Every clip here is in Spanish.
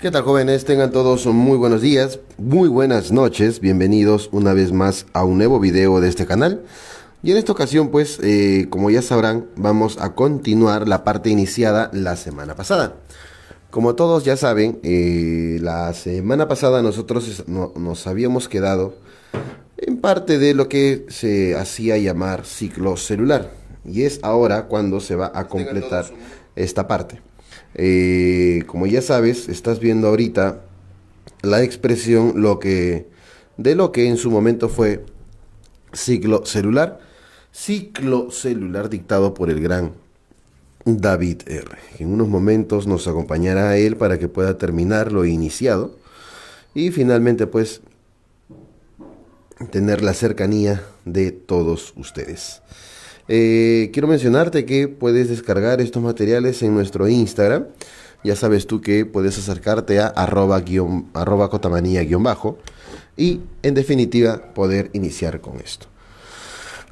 ¿Qué tal, jóvenes? Tengan todos muy buenos días, muy buenas noches, bienvenidos una vez más a un nuevo video de este canal. Y en esta ocasión, pues, como ya sabrán, vamos a continuar la parte iniciada la semana pasada. Como todos ya saben, la semana pasada nosotros nos habíamos quedado en parte de lo que se hacía llamar ciclo celular. Y es ahora cuando se va a completar esta parte. Como ya sabes, estás viendo ahorita la expresión de lo que en su momento fue ciclo celular dictado por el gran David R. En unos momentos nos acompañará a él para que pueda terminar lo iniciado y finalmente pues tener la cercanía de todos ustedes. Quiero mencionarte que puedes descargar estos materiales en nuestro Instagram. Ya sabes tú que puedes acercarte a arroba cotamanía _ y en definitiva poder iniciar con esto.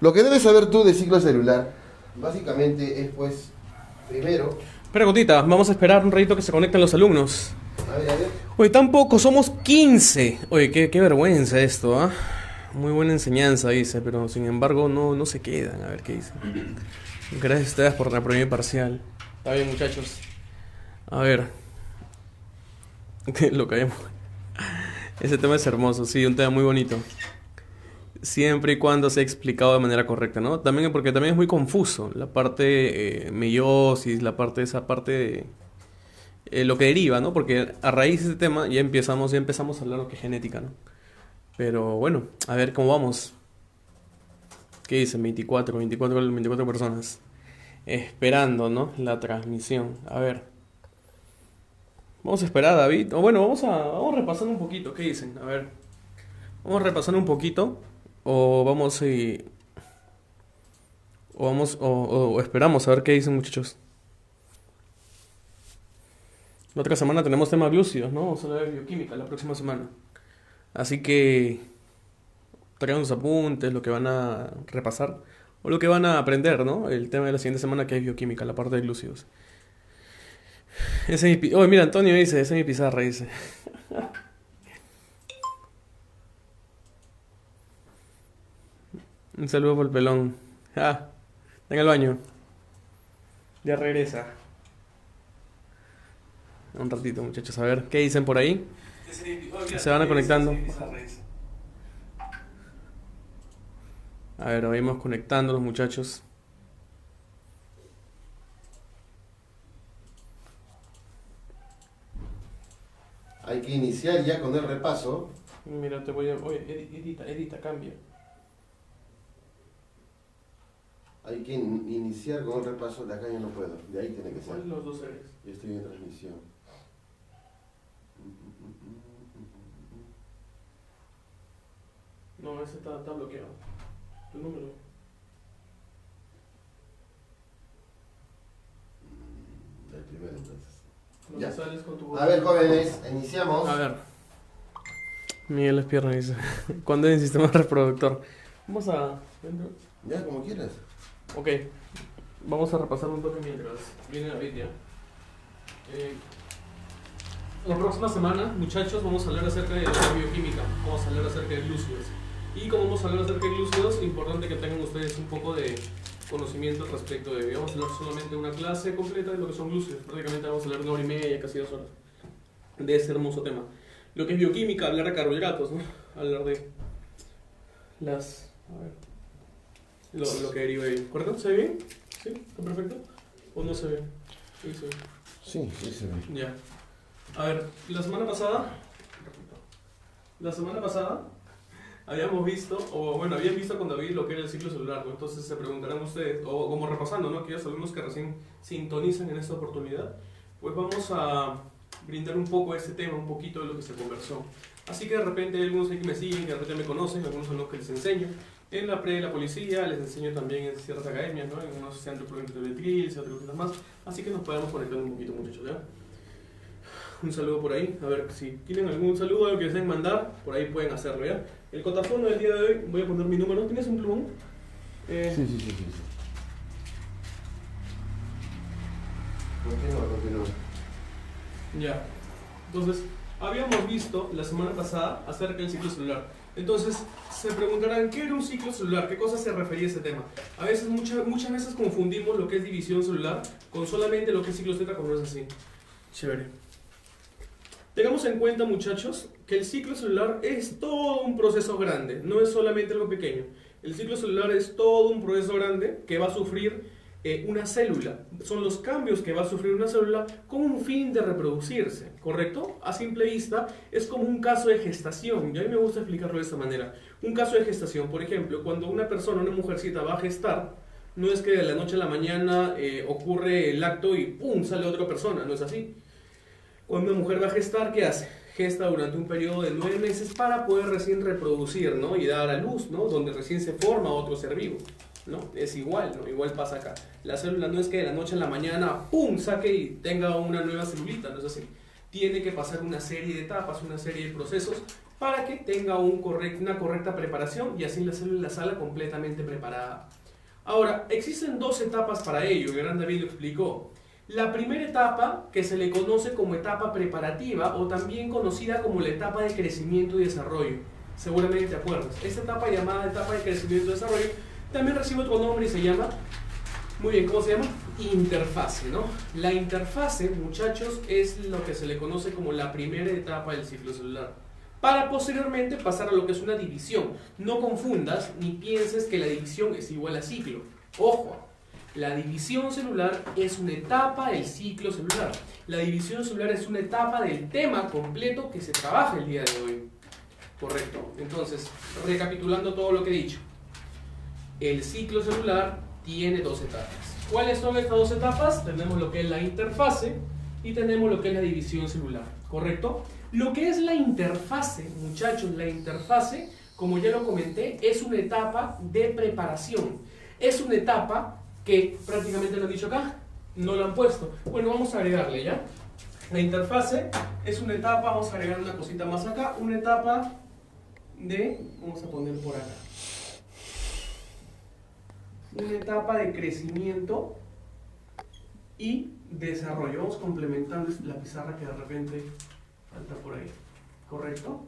Lo que debes saber tú de ciclo celular básicamente es pues, primero... Preguntita, vamos a esperar un ratito que se conecten los alumnos. A ver. Oye, tampoco, somos 15. Oye, qué vergüenza esto, ¿ah? Muy buena enseñanza, dice, pero sin embargo no se quedan. A ver qué dice. Gracias a ustedes por la prueba parcial. Está bien, muchachos. A ver. Lo caemos. Ese tema es hermoso, sí, un tema muy bonito. Siempre y cuando sea explicado de manera correcta, ¿no? También porque también es muy confuso. La parte meiosis, esa parte lo que deriva, ¿no? Porque a raíz de ese tema ya empezamos a hablar de lo que es genética, ¿no? Pero bueno, a ver cómo vamos. ¿Qué dicen? 24 personas. Esperando, ¿no? La transmisión. A ver. Vamos a esperar, David. O bueno, vamos repasando un poquito. ¿Qué dicen? A ver. Vamos repasando un poquito. O vamos o esperamos a ver qué dicen, muchachos. La otra semana tenemos tema glúcidos, ¿no? Vamos a hablar de bioquímica la próxima semana. Así que traigan sus apuntes, lo que van a repasar o lo que van a aprender, ¿no? El tema de la siguiente semana que es bioquímica, la parte de glúcidos. Oh, mira, Antonio dice, esa es mi pizarra, dice. Un saludo por el pelón. Está en el baño. Ya regresa. Un ratito, muchachos, a ver qué dicen por ahí. Se van a conectando. A ver, vamos conectando los muchachos. Hay que iniciar ya con el repaso. Mira, te voy a... Oye, edita, cambia. Hay que iniciar con el repaso. De acá yo no puedo. De ahí tiene que ser. ¿Cuáles los dos eres? Yo estoy en transmisión. No, ese está bloqueado. Tu número. El primero entonces. No Ya. sales con tu A ver, jóvenes, iniciamos. A ver. Miguel Espierna dice. ¿Cuándo es el sistema reproductor? Vamos a... Ya, como quieras. Ok. Vamos a repasar un toque mientras viene David ya. La próxima semana, muchachos, vamos a hablar acerca de la bioquímica. Vamos a hablar acerca de glúcidos. Y como vamos a hablar acerca de glúcidos, es importante que tengan ustedes un poco de conocimiento al respecto de... Vamos a hablar solamente una clase completa de lo que son glúcidos. Prácticamente vamos a hablar 1 hora y media, casi 2 horas, de este hermoso tema. Lo que es bioquímica, hablar de carbohidratos, ¿no? Hablar de las... A ver... Lo que deriva de... ¿Correcto? ¿Se ve bien? ¿Sí? ¿Está perfecto? ¿O no se ve? Sí, se ve. Sí se ve. Ya. A ver, la semana pasada habíamos visto, o bueno, habían visto con David lo que era el ciclo celular, ¿no? Entonces se preguntarán ustedes, o como repasando, ¿no? Aquellos alumnos que recién sintonizan en esta oportunidad, pues vamos a brindar un poco este tema, un poquito de lo que se conversó. Así que de repente hay algunos ahí que me siguen, que de repente me conocen, algunos son los que les enseño. En la pre de la policía, les enseño también en ciertas academias, ¿no? En unos centros de drills y otras cosas más. Así que nos podemos conectar un poquito, muchachos, ¿ya? Un saludo por ahí, a ver si tienen algún saludo, algo que deseen mandar, por ahí pueden hacerlo, ¿ya? El cotafono del día de hoy, voy a poner mi número. ¿Tienes un plumón? Sí. Continúa. Ya. Entonces, habíamos visto la semana pasada acerca del ciclo celular. Entonces, se preguntarán, ¿qué era un ciclo celular? ¿Qué cosa se refería a ese tema? A veces, muchas veces confundimos lo que es división celular con solamente lo que es ciclo Z cuando es así. Chévere. Tengamos en cuenta, muchachos, que el ciclo celular es todo un proceso grande, no es solamente algo pequeño. El ciclo celular es todo un proceso grande que va a sufrir una célula. Son los cambios que va a sufrir una célula con un fin de reproducirse, ¿correcto? A simple vista es como un caso de gestación, y a mí me gusta explicarlo de esta manera. Un caso de gestación, por ejemplo, cuando una persona, una mujercita va a gestar, no es que de la noche a la mañana ocurre el acto y ¡pum! Sale otra persona, no es así. Cuando una mujer va a gestar, ¿qué hace? Gesta durante un periodo de 9 meses para poder recién reproducir, ¿no? Y dar a luz, ¿no? Donde recién se forma otro ser vivo, ¿no? Es igual, ¿no? Igual pasa acá. La célula no es que de la noche a la mañana, ¡pum!, saque y tenga una nueva celulita, no es así. Tiene que pasar una serie de etapas, una serie de procesos para que tenga una correcta preparación y así la célula sale completamente preparada. Ahora, existen 2 etapas para ello, el gran David lo explicó. La primera etapa, que se le conoce como etapa preparativa o también conocida como la etapa de crecimiento y desarrollo. Seguramente te acuerdas. Esta etapa llamada etapa de crecimiento y desarrollo también recibe otro nombre y se llama, muy bien, ¿cómo se llama? Interfase, ¿no? La interfase, muchachos, es lo que se le conoce como la primera etapa del ciclo celular. Para posteriormente pasar a lo que es una división. No confundas ni pienses que la división es igual a ciclo. Ojo. La división celular es una etapa del ciclo celular. La división celular es una etapa del tema completo que se trabaja el día de hoy. Correcto. Entonces, recapitulando todo lo que he dicho. El ciclo celular tiene 2 etapas. ¿Cuáles son estas 2 etapas? Tenemos lo que es la interfase y tenemos lo que es la división celular. ¿Correcto? Lo que es la interfase, muchachos, la interfase, como ya lo comenté, es una etapa de preparación. Es una etapa que prácticamente lo han dicho acá, no lo han puesto. Bueno, vamos a agregarle ya. La interfase es una etapa, vamos a agregar una cosita más acá, una etapa de, vamos a poner por acá, una etapa de crecimiento y desarrollo. Vamos complementando la pizarra que de repente falta por ahí, ¿correcto?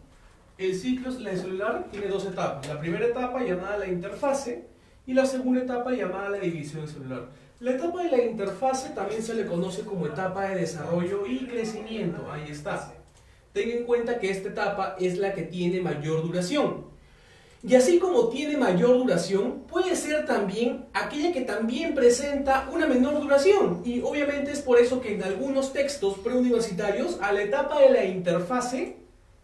El ciclo celular tiene 2 etapas. La primera etapa llamada la interfase y la segunda etapa llamada la división celular. La etapa de la interfase también se le conoce como etapa de desarrollo y crecimiento. Ahí está. Ten en cuenta que esta etapa es la que tiene mayor duración. Y así como tiene mayor duración, puede ser también aquella que también presenta una menor duración. Y obviamente es por eso que en algunos textos preuniversitarios a la etapa de la interfase,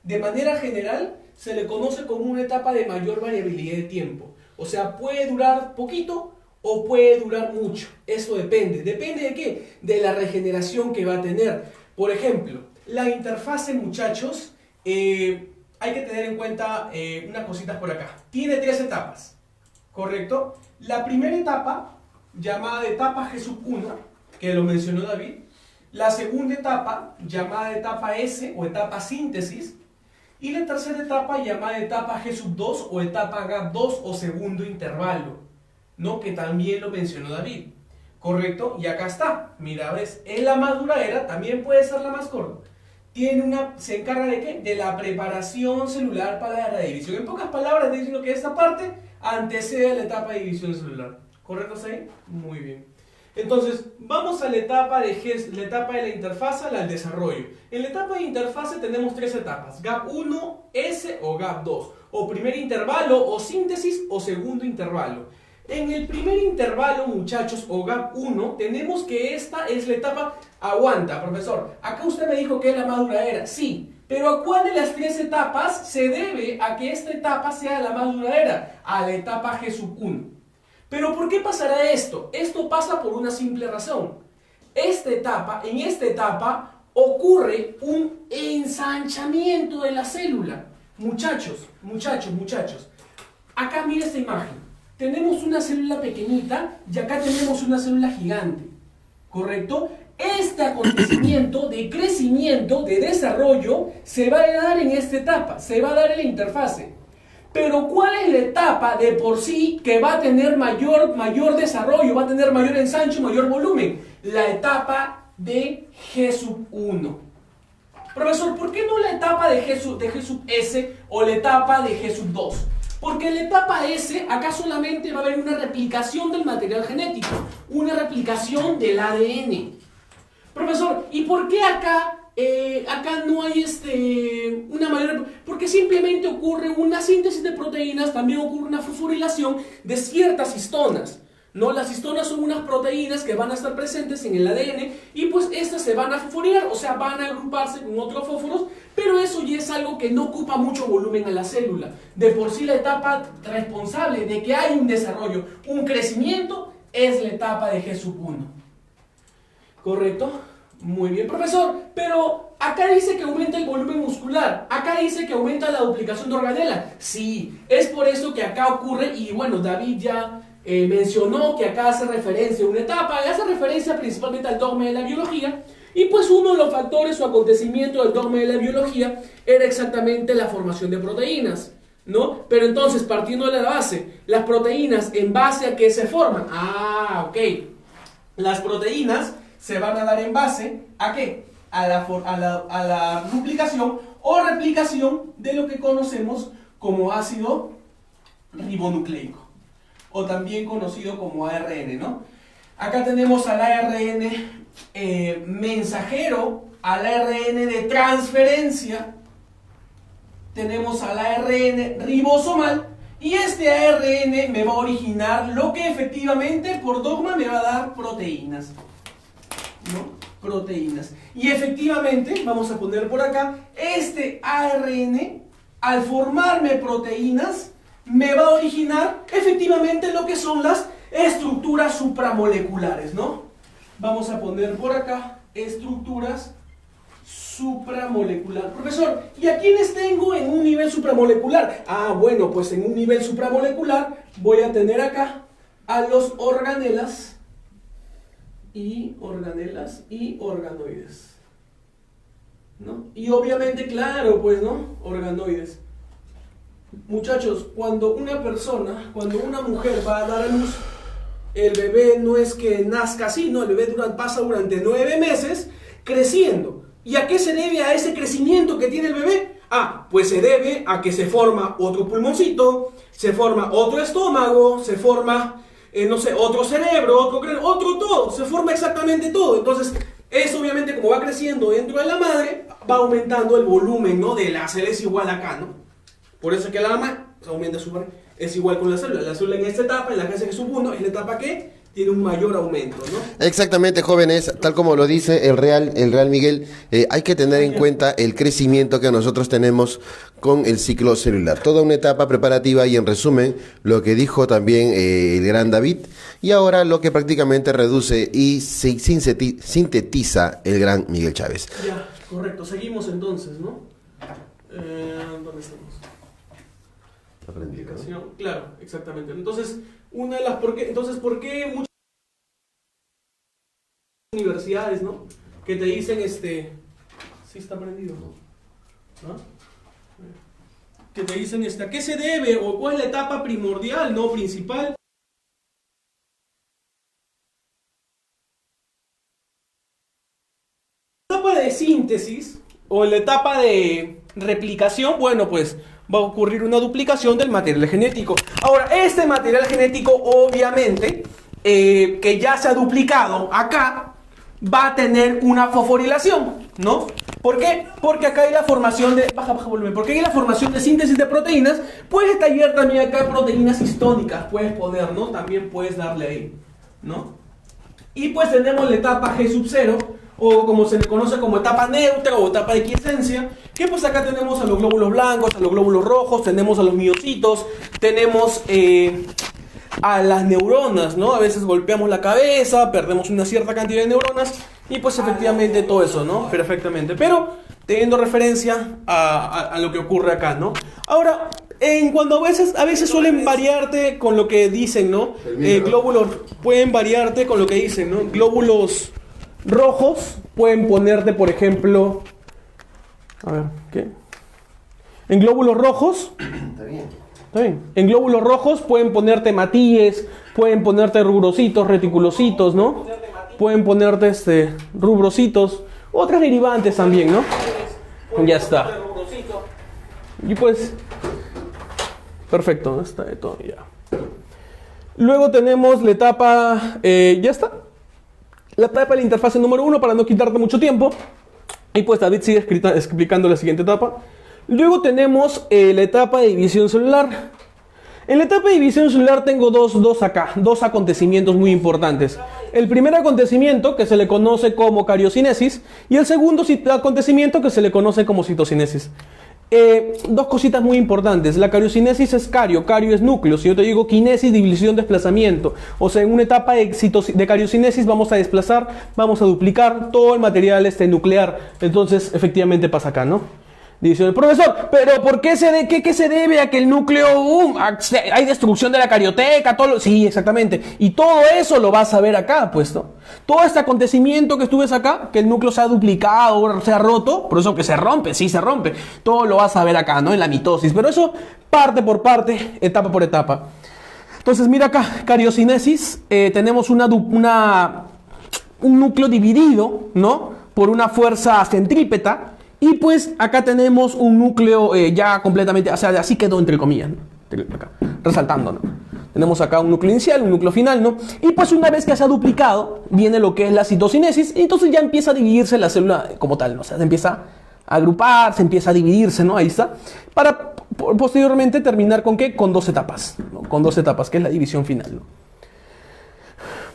de manera general, se le conoce como una etapa de mayor variabilidad de tiempo. O sea, puede durar poquito o puede durar mucho. Eso depende. ¿Depende de qué? De la regeneración que va a tener. Por ejemplo, la interfase, muchachos, hay que tener en cuenta unas cositas por acá. Tiene 3 etapas, ¿correcto? La primera etapa, llamada etapa G1, que lo mencionó David. La segunda etapa, llamada etapa S o etapa síntesis. Y la tercera etapa llamada etapa G2 o etapa GAP2 o segundo intervalo, ¿no? Que también lo mencionó David, ¿correcto? Y acá está, mira, ves, es la más duradera, también puede ser la más corta. Se encarga de ¿qué? De la preparación celular para la división. En pocas palabras, diciendo que esta parte antecede a la etapa de división celular. ¿Correcto hasta ahí? Muy bien. Entonces, vamos a la etapa de la interfase, al desarrollo. En la etapa de interfase tenemos 3 etapas, GAP1, S o GAP2, o primer intervalo, o síntesis, o segundo intervalo. En el primer intervalo, muchachos, o GAP1, tenemos que esta es la etapa, aguanta, profesor, acá usted me dijo que es la más duradera, sí, pero ¿a cuál de las 3 etapas se debe a que esta etapa sea la más duradera? A la etapa G1. Pero ¿por qué pasará esto? Esto pasa por una simple razón. En esta etapa ocurre un ensanchamiento de la célula. Muchachos. Acá mira esta imagen. Tenemos una célula pequeñita y acá tenemos una célula gigante. ¿Correcto? Este acontecimiento de crecimiento, de desarrollo, se va a dar en esta etapa, se va a dar en la interfase. Pero ¿cuál es la etapa de por sí que va a tener mayor desarrollo, va a tener mayor ensanche, mayor volumen? La etapa de G1. Profesor, ¿por qué no la etapa de G sub S o la etapa de G sub 2? Porque en la etapa S, acá solamente va a haber una replicación del material genético, una replicación del ADN. Profesor, ¿y por qué acá no hay una mayor? Porque simplemente ocurre una síntesis de proteínas, también ocurre una fosforilación de ciertas histonas, ¿no? Las histonas son unas proteínas que van a estar presentes en el ADN y pues estas se van a fosforilar, o sea, van a agruparse con otros fósforos, pero eso ya es algo que no ocupa mucho volumen en la célula. De por sí la etapa responsable de que hay un desarrollo, un crecimiento, es la etapa de G sub 1. ¿Correcto? Muy bien, profesor, pero acá dice que aumenta el volumen muscular, acá dice que aumenta la duplicación de organela. Sí, es por eso que acá ocurre, y bueno, David ya mencionó que acá hace referencia a una etapa, hace referencia principalmente al dogma de la biología, y pues uno de los factores o acontecimientos del dogma de la biología era exactamente la formación de proteínas, ¿no? Pero entonces, partiendo de la base, las proteínas, ¿en base a qué se forman? Ah, ok. Las proteínas se van a dar en base ¿a qué? A la duplicación o replicación de lo que conocemos como ácido ribonucleico, o también conocido como ARN, ¿no? Acá tenemos al ARN mensajero, al ARN de transferencia, tenemos al ARN ribosomal, y este ARN me va a originar lo que efectivamente por dogma me va a dar proteínas, ¿no? Proteínas. Y efectivamente, vamos a poner por acá, este ARN, al formarme proteínas, me va a originar efectivamente lo que son las estructuras supramoleculares, ¿no? Vamos a poner por acá estructuras supramolecular. Profesor, ¿y a quiénes tengo en un nivel supramolecular? Ah, bueno, pues en un nivel supramolecular voy a tener acá a los organelas y organoides, ¿no? Y obviamente, claro, pues, ¿no? Organoides. Muchachos, cuando una mujer va a dar a luz, el bebé no es que nazca así, ¿no? El bebé pasa durante 9 meses creciendo. ¿Y a qué se debe a ese crecimiento que tiene el bebé? Ah, pues se debe a que se forma otro pulmoncito, se forma otro estómago, se forma, no sé, otro cerebro, otro todo, se forma exactamente todo. Entonces, eso obviamente como va creciendo dentro de la madre, va aumentando el volumen, ¿no? De la célula es igual acá, ¿no? Por eso es que la mamá aumenta su volumen, es igual con la célula. La célula en esta etapa, en la fase G1, es la etapa que tiene un mayor aumento, ¿no? Exactamente, jóvenes, tal como lo dice el Real Miguel, hay que tener en cuenta el crecimiento que nosotros tenemos con el ciclo celular. Toda una etapa preparativa y en resumen lo que dijo también el gran David y ahora lo que prácticamente reduce y sintetiza el gran Miguel Chávez. Ya, correcto. Seguimos entonces, ¿no? ¿Dónde estamos? Aplicación. Claro, exactamente. Entonces, una de las ¿por qué muchas universidades, ¿no? Que te dicen sí está prendido, ¿no? Que te dicen ¿a qué se debe? O cuál es la etapa primordial, no principal. La etapa de síntesis o en la etapa de replicación, bueno, pues va a ocurrir una duplicación del material genético. Ahora, este material genético, obviamente, que ya se ha duplicado acá, va a tener una fosforilación, ¿no? ¿Por qué? Porque acá hay la formación de... Baja volumen. Porque hay la formación de síntesis de proteínas. Puedes tallar también acá proteínas histónicas. Puedes poner, ¿no? También puedes darle ahí, ¿no? Y pues tenemos la etapa G sub 0, o como se le conoce como etapa neutra o etapa de quiesencia, que pues acá tenemos a los glóbulos blancos, a los glóbulos rojos, tenemos a los miocitos, tenemos a las neuronas, ¿no? A veces golpeamos la cabeza, perdemos una cierta cantidad de neuronas y pues efectivamente todo eso, ¿no? Perfectamente, pero teniendo referencia a lo que ocurre acá, ¿no? Ahora, cuando a veces suelen variarte con lo que dicen, ¿no? Glóbulos pueden variarte con lo que dicen, ¿no? Glóbulos rojos pueden ponerte, por ejemplo, a ver, ¿qué? En glóbulos rojos, está bien. En glóbulos rojos pueden ponerte matíes, pueden ponerte rubrocitos, reticulocitos, ¿no? Pueden ponerte rubrocitos, otras derivantes también, ¿no? Ya está. Y pues, perfecto, está de todo ya. Luego tenemos la etapa, ya está. La etapa de la interfase número 1 para no quitarte mucho tiempo. Y pues David sigue explicando la siguiente etapa. Luego tenemos la etapa de división celular. En la etapa de división celular tengo dos acontecimientos muy importantes. El primer acontecimiento, que se le conoce como cariocinesis, y el segundo acontecimiento, que se le conoce como citocinesis. Dos cositas muy importantes. La cariocinesis es cario es núcleo. Si yo te digo quinesis, división, desplazamiento. O sea, en una etapa de cariocinesis vamos a desplazar, vamos a duplicar todo el material nuclear. Entonces, efectivamente pasa acá, ¿no? Dice el profesor, pero ¿por qué qué se debe a que el núcleo, hay destrucción de la carioteca? Sí, exactamente. Y todo eso lo vas a ver acá, pues, ¿no? Todo este acontecimiento que estuves acá, que el núcleo se ha duplicado, se ha roto, por eso que se rompe, sí se rompe. Todo lo vas a ver acá, ¿no? En la mitosis. Pero eso parte por parte, etapa por etapa. Entonces, mira acá, cariocinesis, tenemos un núcleo dividido, ¿no? Por una fuerza centrípeta. Y pues acá tenemos un núcleo ya completamente, o sea, así quedó entre comillas, ¿no? Acá, resaltando, ¿no? Tenemos acá un núcleo inicial, un núcleo final, ¿no? Y pues una vez que se ha duplicado, viene lo que es la citocinesis, y entonces ya empieza a dividirse la célula como tal, ¿no? O sea, se empieza a agrupar, se empieza a dividirse, ¿no? Ahí está. Para posteriormente terminar con ¿qué? Con dos etapas, ¿no? Con dos etapas, que es la división final, ¿no?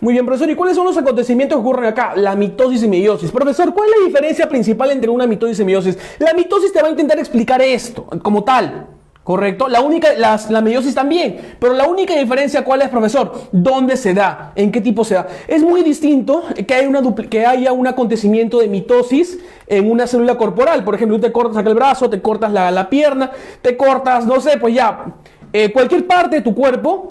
Muy bien, profesor. ¿Y cuáles son los acontecimientos que ocurren acá? La mitosis y meiosis. Profesor, ¿cuál es la diferencia principal entre una mitosis y meiosis? La mitosis te va a intentar explicar esto como tal, ¿correcto? La meiosis también. Pero la única diferencia, ¿cuál es, profesor? ¿Dónde se da? ¿En qué tipo se da? Es muy distinto que haya un acontecimiento de mitosis en una célula corporal. Por ejemplo, tú te cortas acá el brazo, te cortas la pierna, te cortas, no sé, pues ya, cualquier parte de tu cuerpo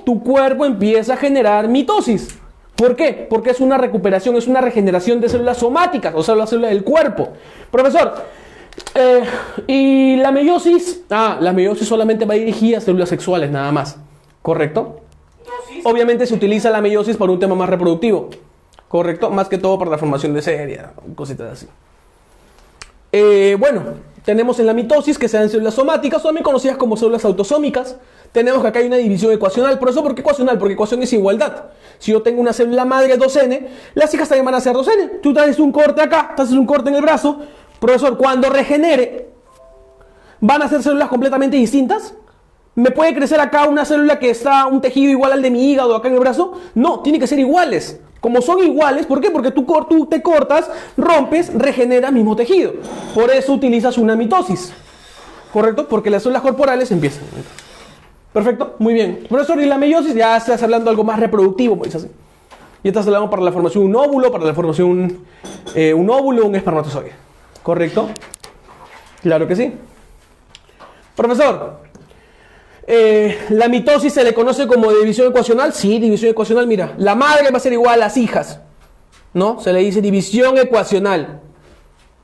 empieza a generar mitosis. ¿Por qué? Porque es una recuperación, es una regeneración de células somáticas, o sea, las células del cuerpo. Profesor, ¿y la meiosis? La meiosis solamente va dirigida a células sexuales, nada más. ¿Correcto? Obviamente se utiliza la meiosis para un tema más reproductivo. ¿Correcto? Más que todo para la formación de seria, cositas así. Bueno, tenemos en la mitosis que se dan células somáticas, también conocidas como células autosómicas. Tenemos que acá hay una división ecuacional. ¿Por eso por qué ecuacional? Porque ecuación es igualdad. Si yo tengo una célula madre 2N, las hijas también van a ser 2N. Tú te haces un corte acá, te haces un corte en el brazo. Profesor, cuando regenere, ¿van a ser células completamente distintas? ¿Me puede crecer acá una célula que está un tejido igual al de mi hígado acá en el brazo? No, tiene que ser iguales. Como son iguales, ¿por qué? Porque tú te cortas, rompes, regenera mismo tejido. Por eso utilizas una mitosis. ¿Correcto? Porque las células corporales empiezan. Perfecto, muy bien. Profesor, y la meiosis ya estás hablando de algo más reproductivo, pues así. Y estás hablando para la formación de un óvulo, para la formación un óvulo, un espermatozoide. ¿Correcto? Claro que sí. Profesor, ¿la mitosis se le conoce como división ecuacional? Sí, división ecuacional, mira. La madre va a ser igual a las hijas, ¿no? Se le dice división ecuacional,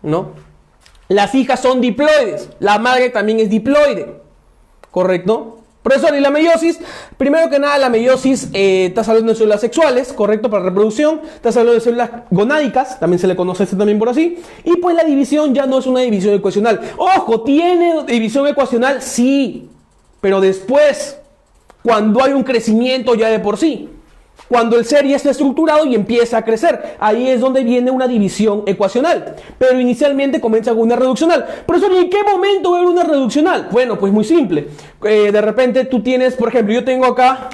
¿no? Las hijas son diploides. La madre también es diploide. ¿Correcto? Profesor, ¿y la meiosis? Primero que nada, la meiosis, estás hablando de células sexuales, ¿correcto? Para reproducción. Estás hablando de células gonádicas, también se le conoce también por así. Y pues la división ya no es una división ecuacional. ¡Ojo! ¿Tiene división ecuacional? Sí. Pero después, cuando hay un crecimiento ya de por sí. Cuando el ser ya está estructurado y empieza a crecer. Ahí es donde viene una división ecuacional. Pero inicialmente comienza con una reduccional. Profesor, ¿y en qué momento va a haber una reduccional? Bueno, pues muy simple. De repente tú tienes, por ejemplo, yo tengo acá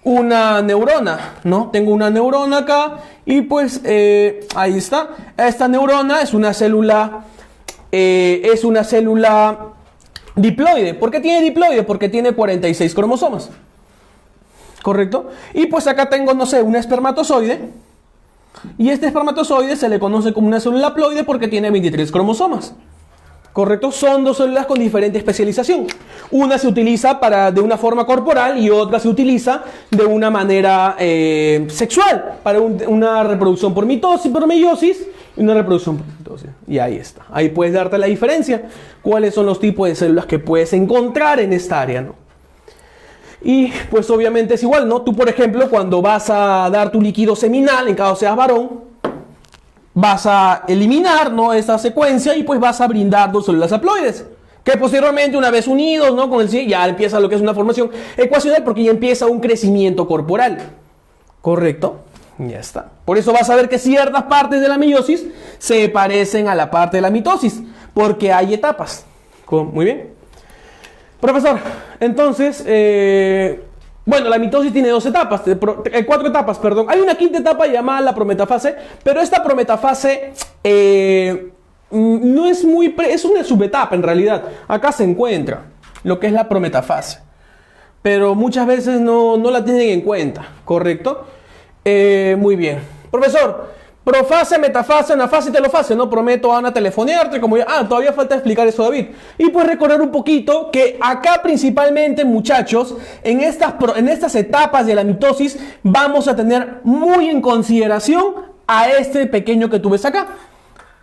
una neurona, ¿no? Tengo una neurona acá y pues ahí está. Esta neurona es una célula diploide. ¿Por qué tiene diploide? Porque tiene 46 cromosomas. ¿Correcto? Y pues acá tengo, no sé, un espermatozoide. Y este espermatozoide se le conoce como una célula haploide porque tiene 23 cromosomas. ¿Correcto? Son dos células con diferente especialización. Una se utiliza de una forma corporal y otra se utiliza de una manera sexual. Para una reproducción por mitosis, por meiosis y una reproducción por mitosis. Y ahí está. Ahí puedes darte la diferencia. ¿Cuáles son los tipos de células que puedes encontrar en esta área, ¿no? Y pues obviamente es igual, ¿no? Tú, por ejemplo, cuando vas a dar tu líquido seminal, en caso seas varón, vas a eliminar, ¿no?, esta secuencia y pues vas a brindar dos células haploides. Que posteriormente, una vez unidos, ¿no?, con el sí, ya empieza lo que es una formación ecuacional porque ya empieza un crecimiento corporal. ¿Correcto? Ya está. Por eso vas a ver que ciertas partes de la meiosis se parecen a la parte de la mitosis, porque hay etapas. Muy bien. Profesor, entonces, bueno, la mitosis tiene cuatro etapas, perdón. Hay una quinta etapa llamada la prometafase, pero esta prometafase no es es una subetapa en realidad. Acá se encuentra lo que es la prometafase, pero muchas veces no la tienen en cuenta, ¿correcto? Muy bien. Profesor, profase, metafase, anafase y telofase, ¿no? Prometo, Ana, telefonearte, como ya... todavía falta explicar eso, David. Y pues recordar un poquito que acá principalmente, muchachos, en estas etapas de la mitosis, vamos a tener muy en consideración a este pequeño que tú ves acá.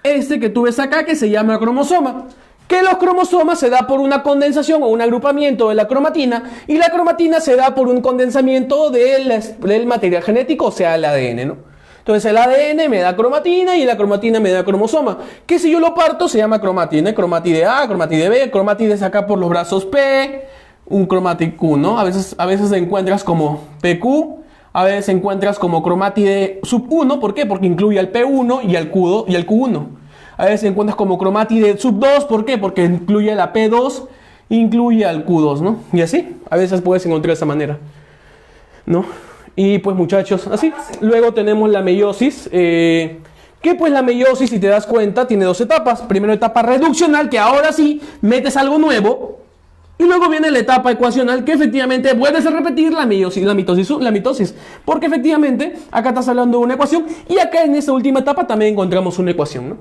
Este que tú ves acá, que se llama cromosoma. Que los cromosomas se da por una condensación o un agrupamiento de la cromatina, y la cromatina se da por un condensamiento del material genético, o sea, el ADN, ¿no? Entonces el ADN me da cromatina y la cromatina me da cromosoma, que si yo lo parto se llama cromatina, cromatide A, cromatide B, cromátides acá por los brazos P, un cromatid Q, ¿no? A veces encuentras como PQ, a veces encuentras como cromátide sub 1, ¿por qué? Porque incluye al P1 y al Q1. A veces encuentras como cromátide sub 2, ¿por qué? Porque incluye a la P2, incluye al Q2, ¿no? Y así, a veces puedes encontrar de esa manera, ¿no? Y pues muchachos, así. Luego tenemos la meiosis, que pues la meiosis, si te das cuenta, tiene dos etapas. Primero etapa reduccional, que ahora sí metes algo nuevo. Y luego viene la etapa ecuacional, que efectivamente vuelves a repetir la mitosis. Porque efectivamente, acá estás hablando de una ecuación, y acá en esta última etapa también encontramos una ecuación, ¿no?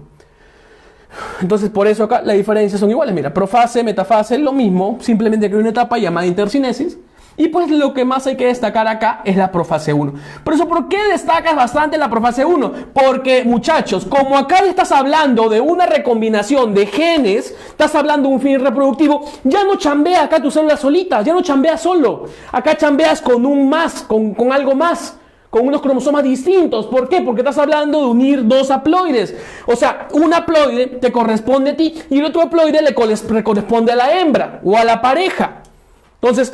Entonces, por eso acá las diferencias son iguales. Mira, profase, metafase, lo mismo, simplemente que hay una etapa llamada intercinesis. Y pues lo que más hay que destacar acá es la profase 1. Por eso, ¿por qué destacas bastante la profase 1? Porque, muchachos, como acá estás hablando de una recombinación de genes, estás hablando de un fin reproductivo, ya no chambea acá tu célula solita, ya no chambeas solo. Acá chambeas con un más, con algo más, con unos cromosomas distintos. ¿Por qué? Porque estás hablando de unir dos haploides. O sea, un haploide te corresponde a ti y el otro haploide le corresponde a la hembra o a la pareja. Entonces,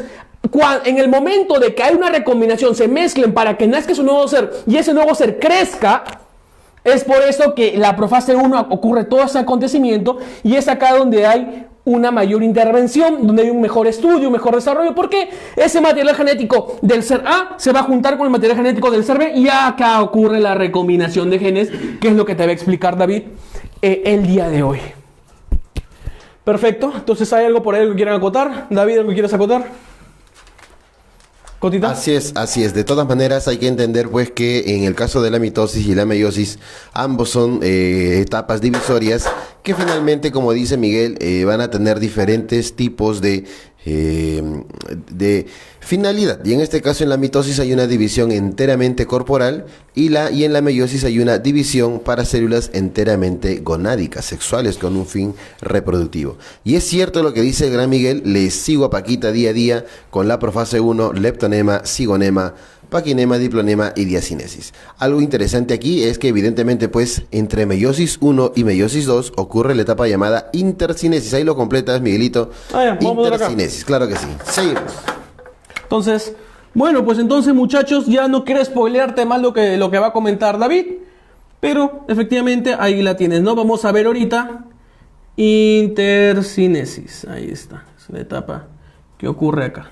en el momento de que hay una recombinación, se mezclen para que nazca su nuevo ser y ese nuevo ser crezca, es por eso que la profase 1 ocurre todo ese acontecimiento, y es acá donde hay una mayor intervención, donde hay un mejor estudio, un mejor desarrollo, porque ese material genético del ser A se va a juntar con el material genético del ser B, y acá ocurre la recombinación de genes, que es lo que te va a explicar David el día de hoy. Perfecto, entonces ¿hay algo por ahí que quieran acotar? David, ¿algo que quieras acotar? ¿Cotita? Así es. De todas maneras hay que entender pues que en el caso de la mitosis y la meiosis, ambos son etapas divisorias que finalmente, como dice Miguel, van a tener diferentes tipos de finalidad. Y en este caso, en la mitosis hay una división enteramente corporal y en la meiosis hay una división para células enteramente gonádicas, sexuales, con un fin reproductivo. Y es cierto lo que dice el gran Miguel, le sigo a Paquita día a día con la profase 1, leptonema, cigonema, paquinema, diplonema y diacinesis. Algo interesante aquí es que evidentemente pues entre meiosis 1 y meiosis 2 ocurre la etapa llamada intercinesis. Ahí lo completas, Miguelito. Intercinesis, claro que sí. Seguimos. Entonces, bueno, pues entonces, muchachos, ya no quiero spoilearte más lo que va a comentar David, pero efectivamente ahí la tienes, ¿no? Vamos a ver ahorita intercinesis. Ahí está, es la etapa que ocurre acá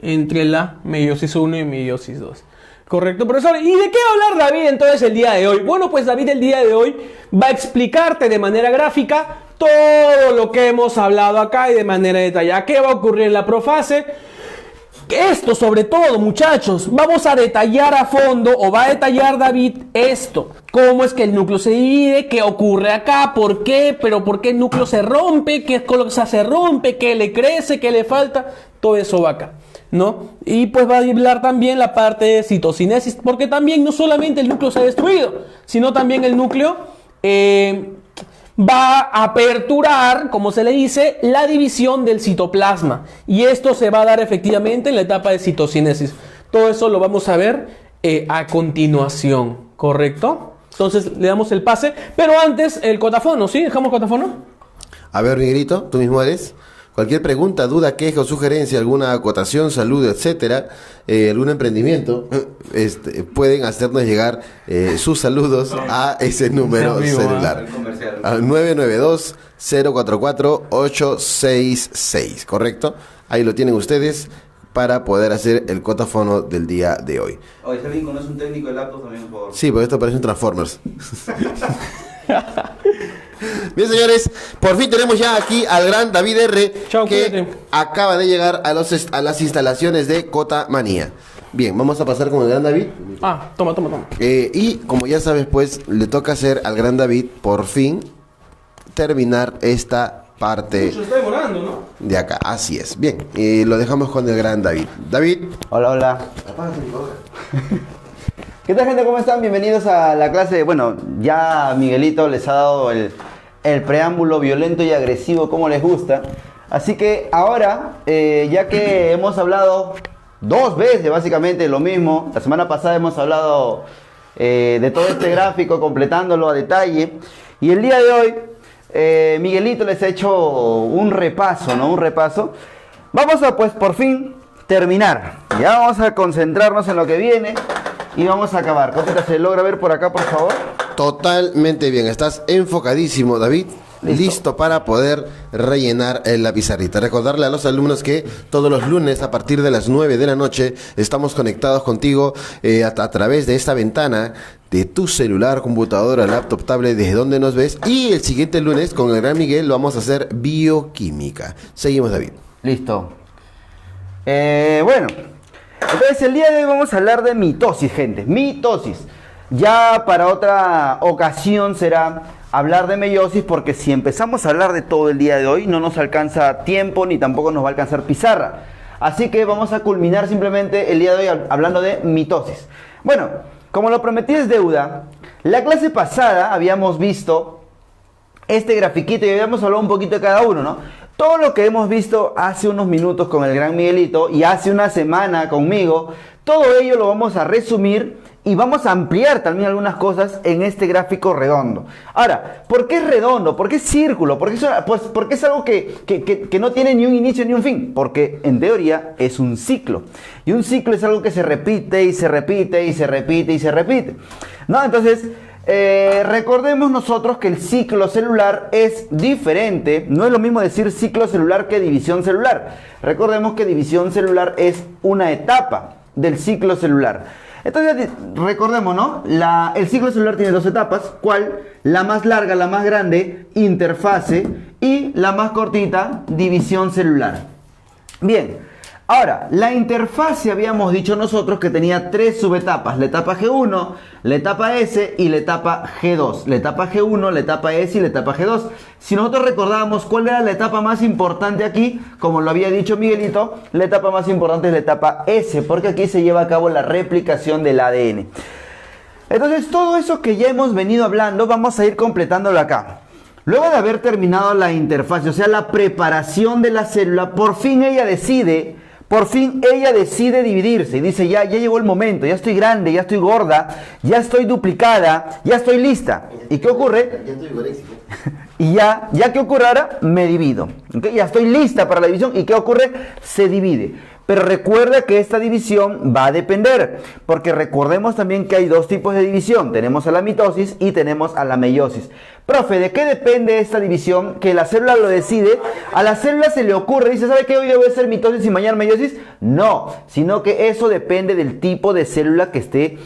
entre la meiosis 1 y meiosis 2. Correcto, profesor. ¿Y de qué va a hablar David entonces el día de hoy? Bueno, pues David el día de hoy va a explicarte de manera gráfica todo lo que hemos hablado acá y de manera detallada. ¿Qué va a ocurrir en la profase? Esto sobre todo, muchachos, vamos a detallar a fondo, o va a detallar David esto. Cómo es que el núcleo se divide, qué ocurre acá, por qué, pero por qué el núcleo se rompe, qué cosa se rompe, qué le crece, qué le falta, todo eso va acá, ¿no? Y pues va a hablar también la parte de citocinesis, porque también no solamente el núcleo se ha destruido, sino también el núcleo va a aperturar, como se le dice, la división del citoplasma. Y esto se va a dar efectivamente en la etapa de citocinesis. Todo eso lo vamos a ver a continuación, ¿correcto? Entonces le damos el pase, pero antes el cotafono, ¿sí? ¿Dejamos cotafono? A ver, Miguelito, tú mismo eres. Cualquier pregunta, duda, queja o sugerencia, alguna acotación, salud, etcétera, algún emprendimiento, pueden hacernos llegar sus saludos a ese número celular. Al 992-044-866, ¿correcto? Ahí lo tienen ustedes para poder hacer el cotafono del día de hoy. Oye, si alguien conoce un técnico de laptop también, por favor. Sí, porque esto parece un Transformers. Bien, señores, por fin tenemos ya aquí al gran David R. Chao, que cuídate. acaba de llegar a las instalaciones de Cota Manía. Bien, vamos a pasar con el gran David. Ah, toma. Y como ya sabes, pues le toca hacer al gran David por fin terminar esta parte Se está demorando, ¿no? de acá. Así es. Bien, lo dejamos con el gran David. David. Hola, hola. ¿Qué tal, gente? ¿Cómo están? Bienvenidos a la clase. Bueno, ya Miguelito les ha dado el preámbulo violento y agresivo como les gusta. Así que ahora, ya que hemos hablado 2 veces básicamente lo mismo, la semana pasada hemos hablado de todo este gráfico, completándolo a detalle, y el día de hoy Miguelito les ha hecho un repaso, ¿no? Un repaso. Vamos a, pues, por fin terminar. Ya vamos a concentrarnos en lo que viene y vamos a acabar. Cosita, ¿se logra ver por acá, por favor? Totalmente bien, estás enfocadísimo, David. Listo para poder rellenar la pizarrita. Recordarle a los alumnos que todos los lunes a partir de las 9 de la noche estamos conectados contigo a través de esta ventana de tu celular, computadora, laptop, tablet, desde donde nos ves. Y el siguiente lunes con el gran Miguel lo vamos a hacer bioquímica. Seguimos, David. Listo. Bueno, entonces el día de hoy vamos a hablar de mitosis, gente. Mitosis. Ya para otra ocasión será hablar de meiosis, porque si empezamos a hablar de todo el día de hoy no nos alcanza tiempo ni tampoco nos va a alcanzar pizarra. Así que vamos a culminar simplemente el día de hoy hablando de mitosis. Bueno, como lo prometí es deuda, la clase pasada habíamos visto este grafiquito y habíamos hablado un poquito de cada uno, ¿no? Todo lo que hemos visto hace unos minutos con el gran Miguelito y hace una semana conmigo, todo ello lo vamos a resumir y vamos a ampliar también algunas cosas en este gráfico redondo. Ahora, ¿por qué es redondo? ¿Por qué es círculo? ¿Por qué es algo que no tiene ni un inicio ni un fin? Porque en teoría es un ciclo. Y un ciclo es algo que se repite y se repite y se repite y se repite, ¿no? Entonces, recordemos nosotros que el ciclo celular es diferente. No es lo mismo decir ciclo celular que división celular. Recordemos que división celular es una etapa del ciclo celular. Entonces recordemos, ¿no? El ciclo celular tiene 2 etapas. ¿Cuál? La más larga, la más grande, interfase, y la más cortita, división celular. Bien, ahora, la interfase habíamos dicho nosotros que tenía 3 subetapas: la etapa G1, la etapa S y la etapa G2. La etapa G1, la etapa S y la etapa G2. Si nosotros recordábamos cuál era la etapa más importante aquí, como lo había dicho Miguelito, la etapa más importante es la etapa S, porque aquí se lleva a cabo la replicación del ADN. Entonces, todo eso que ya hemos venido hablando, vamos a ir completándolo acá. Luego de haber terminado la interfase, o sea, la preparación de la célula, por fin ella decide dividirse y dice: ya llegó el momento, ya estoy grande, ya estoy gorda, ya estoy duplicada, ya estoy lista. ¿Y qué ocurre? Ya estoy goréxico. Y ya que ocurriera, me divido. ¿Okay? Ya estoy lista para la división. ¿Y qué ocurre? Se divide. Pero recuerda que esta división va a depender, porque recordemos también que hay 2 tipos de división. Tenemos a la mitosis y tenemos a la meiosis. Profe, ¿de qué depende esta división? Que la célula lo decide. A la célula se le ocurre, dice: ¿sabe qué? Hoy voy a hacer mitosis y mañana meiosis. No, sino que eso depende del tipo de célula que esté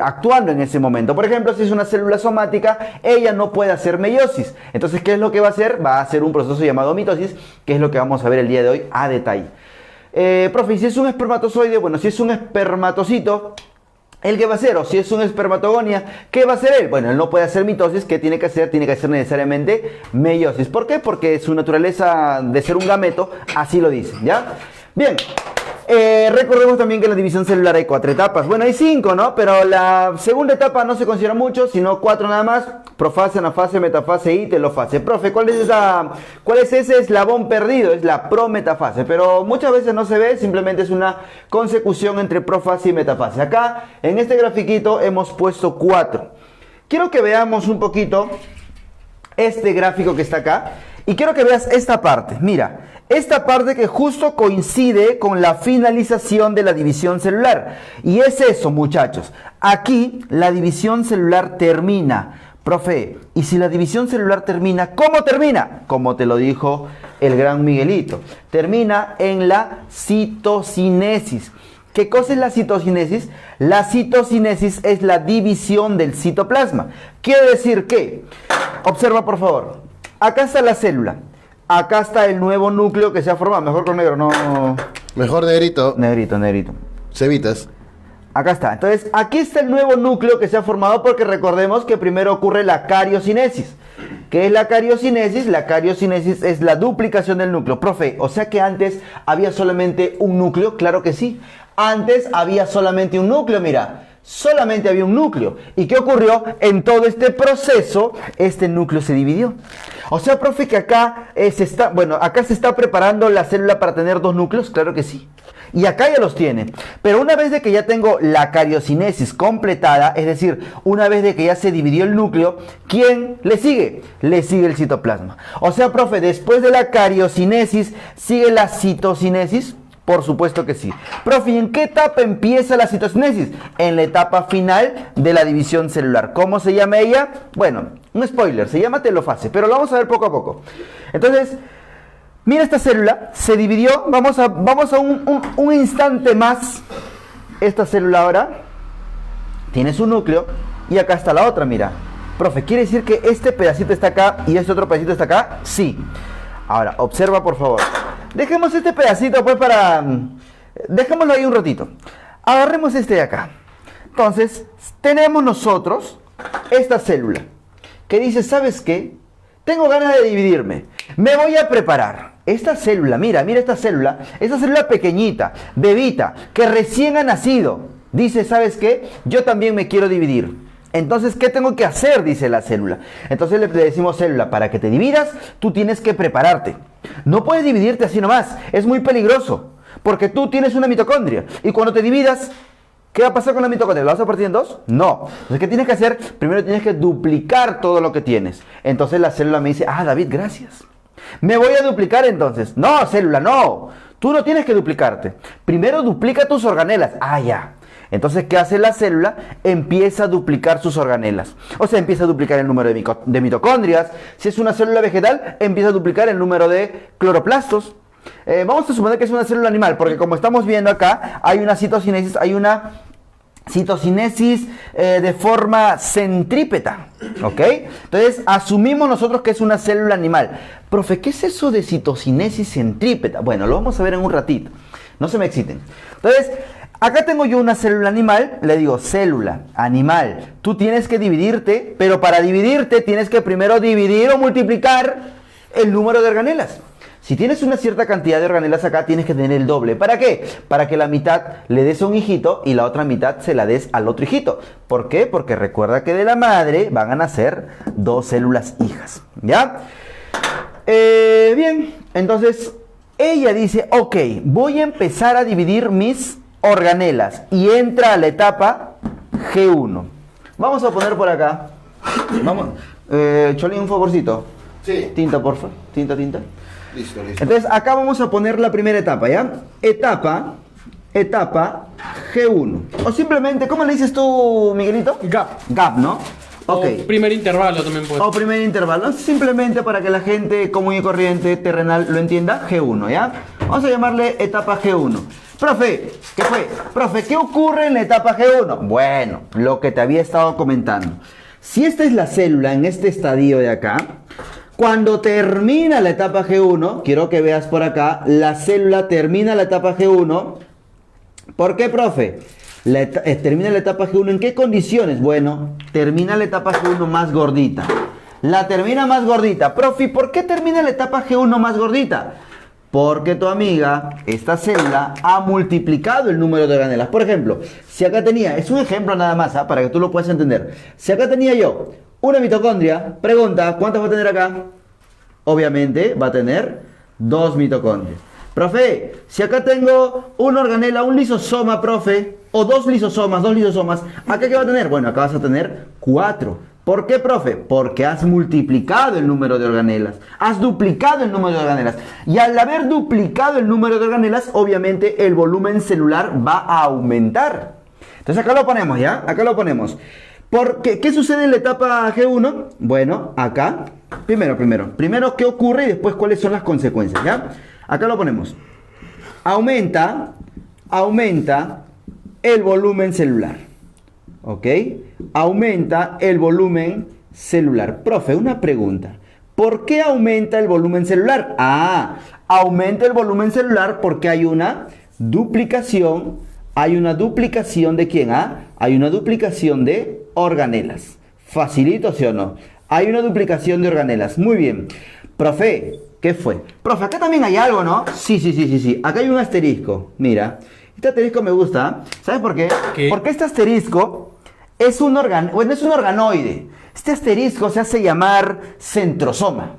actuando en ese momento. Por ejemplo, si es una célula somática, ella no puede hacer meiosis. Entonces, ¿qué es lo que va a hacer? Va a hacer un proceso llamado mitosis, que es lo que vamos a ver el día de hoy a detalle. Profe, si es un espermatozoide, bueno, si es un espermatocito, ¿él qué va a hacer? O si es una espermatogonia, ¿qué va a hacer él? Bueno, él no puede hacer mitosis. ¿Qué tiene que hacer? Tiene que hacer necesariamente meiosis. ¿Por qué? Porque su naturaleza de ser un gameto así lo dice, ¿ya? Bien. Recordemos también que en la división celular hay 4 etapas. Bueno, hay 5, ¿no? Pero la segunda etapa no se considera mucho, sino 4 nada más: profase, anafase, metafase y telofase. Profe, ¿cuál es ese eslabón perdido? Es la prometafase, pero muchas veces no se ve, simplemente es una consecución entre profase y metafase. Acá, en este grafiquito, hemos puesto 4. quiero que veamos un poquito este gráfico que está acá. Y quiero que veas esta parte. Mira, esta parte que justo coincide con la finalización de la división celular. Y es eso, muchachos. Aquí la división celular termina. Profe, ¿y si la división celular termina? ¿Cómo termina? Como te lo dijo el gran Miguelito. Termina en la citocinesis. ¿Qué cosa es la citocinesis? La citocinesis es la división del citoplasma. Quiere decir que, observa por favor, acá está la célula, acá está el nuevo núcleo que se ha formado. Mejor con negro, no. Mejor negrito. Negrito. Cevitas. Acá está. Entonces, aquí está el nuevo núcleo que se ha formado porque recordemos que primero ocurre la cariocinesis. ¿Qué es la cariocinesis? La cariocinesis es la duplicación del núcleo. Profe, o sea que antes había solamente un núcleo. Claro que sí. Antes había solamente un núcleo, mira. Solamente había un núcleo. ¿Y qué ocurrió? En todo este proceso, este núcleo se dividió. O sea, profe, que acá acá se está preparando la célula para tener dos núcleos. Claro que sí. Y acá ya los tiene. Pero una vez de que ya tengo la cariocinesis completada, es decir, una vez de que ya se dividió el núcleo, ¿quién le sigue? Le sigue el citoplasma. O sea, profe, después de la cariocinesis, ¿sigue la citocinesis? Por supuesto que sí. Profe, ¿y en qué etapa empieza la citocinesis? En la etapa final de la división celular. ¿Cómo se llama ella? Bueno, un spoiler, se llama telofase, pero lo vamos a ver poco a poco. Entonces, mira esta célula, se dividió, vamos a un instante más. Esta célula ahora tiene su núcleo y acá está la otra, mira. Profe, ¿quiere decir que este pedacito está acá y este otro pedacito está acá? Sí. Ahora, observa por favor. Dejemos este pedacito pues dejémoslo ahí un ratito. Agarremos este de acá. Entonces, tenemos nosotros esta célula que dice, ¿sabes qué? Tengo ganas de dividirme. Me voy a preparar. Esta célula, mira esta célula pequeñita, bebita, que recién ha nacido. Dice, ¿sabes qué? Yo también me quiero dividir. Entonces, ¿qué tengo que hacer? Dice la célula. Entonces le decimos, célula, para que te dividas, tú tienes que prepararte. No puedes dividirte así nomás. Es muy peligroso. Porque tú tienes una mitocondria. Y cuando te dividas, ¿qué va a pasar con la mitocondria? ¿La vas a partir en dos? No. Entonces, ¿qué tienes que hacer? Primero tienes que duplicar todo lo que tienes. Entonces la célula me dice, David, gracias. Me voy a duplicar entonces. No, célula, no. Tú no tienes que duplicarte. Primero duplica tus organelas. Ya. Entonces, ¿qué hace la célula? Empieza a duplicar sus organelas. O sea, empieza a duplicar el número de mitocondrias. Si es una célula vegetal, empieza a duplicar el número de cloroplastos. Vamos a suponer que es una célula animal, porque como estamos viendo acá, hay una citocinesis, de forma centrípeta, ¿ok? Entonces, asumimos nosotros que es una célula animal. Profe, ¿qué es eso de citocinesis centrípeta? Bueno, lo vamos a ver en un ratito. No se me exciten. Entonces, acá tengo yo una célula animal, le digo célula animal. Tú tienes que dividirte, pero para dividirte tienes que primero dividir o multiplicar el número de organelas. Si tienes una cierta cantidad de organelas acá, tienes que tener el doble. ¿Para qué? Para que la mitad le des a un hijito y la otra mitad se la des al otro hijito. ¿Por qué? Porque recuerda que de la madre van a nacer dos células hijas. ¿Ya? Bien, entonces ella dice, ok, voy a empezar a dividir mis organelas. Y entra a la etapa G1. Vamos a poner por acá. Vamos, Cholín, un favorcito. Sí. Tinta, porfa. Tinta. Listo. Entonces acá vamos a poner la primera etapa, ¿ya? Etapa G1. O simplemente, ¿cómo le dices tú, Miguelito? Gap, ¿no? Ok. O primer intervalo también puede. O primer intervalo. Simplemente para que la gente común y corriente terrenal lo entienda, G1, ¿ya? Vamos a llamarle etapa G1. Profe, ¿qué fue? Profe, ¿qué ocurre en la etapa G1? Bueno, lo que te había estado comentando. Si esta es la célula en este estadio de acá, cuando termina la etapa G1, quiero que veas por acá, la célula termina la etapa G1. ¿Por qué, profe? Termina la etapa G1, ¿en qué condiciones? Bueno, termina la etapa G1 más gordita. La termina más gordita. Profe, ¿por qué termina la etapa G1 más gordita? Porque tu amiga, esta célula, ha multiplicado el número de organelas. Por ejemplo, si acá tenía, es un ejemplo nada más, para que tú lo puedas entender. Si acá tenía yo una mitocondria, pregunta, ¿cuántas va a tener acá? Obviamente va a tener 2 mitocondrias. Profe, si acá tengo una organela, un lisosoma, profe, o dos lisosomas, ¿acá qué va a tener? Bueno, acá vas a tener 4. ¿Por qué, profe? Porque has multiplicado el número de organelas, has duplicado el número de organelas. Y al haber duplicado el número de organelas, obviamente el volumen celular va a aumentar. Entonces acá lo ponemos, ¿ya? Acá lo ponemos. ¿Qué sucede en la etapa G1? Bueno, acá, primero, ¿qué ocurre y después cuáles son las consecuencias, ¿ya? Acá lo ponemos. Aumenta el volumen celular, ¿ok? Aumenta el volumen celular. Profe, una pregunta. ¿Por qué aumenta el volumen celular? Aumenta el volumen celular porque hay una duplicación. ¿Hay una duplicación de quién? Hay una duplicación de organelas. ¿Facilito, sí o no? Hay una duplicación de organelas. Muy bien. Profe, ¿qué fue? Profe, acá también hay algo, ¿no? Sí. Acá hay un asterisco. Mira, este asterisco me gusta. ¿Sabes por qué? ¿Qué? Porque este asterisco es un organoide. Este asterisco se hace llamar centrosoma,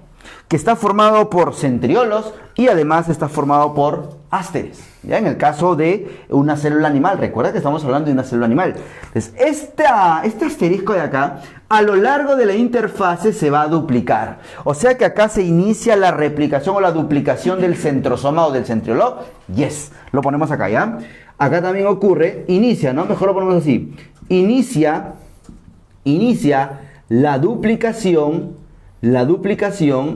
que está formado por centriolos y además está formado por ásteres. Ya en el caso de una célula animal, recuerda que estamos hablando de una célula animal. Entonces, este asterisco de acá, a lo largo de la interfase se va a duplicar. O sea que acá se inicia la replicación o la duplicación del centrosoma o del centriolo. Yes, lo ponemos acá, ¿ya? Acá también ocurre, inicia, ¿no? Mejor lo ponemos así. Inicia la duplicación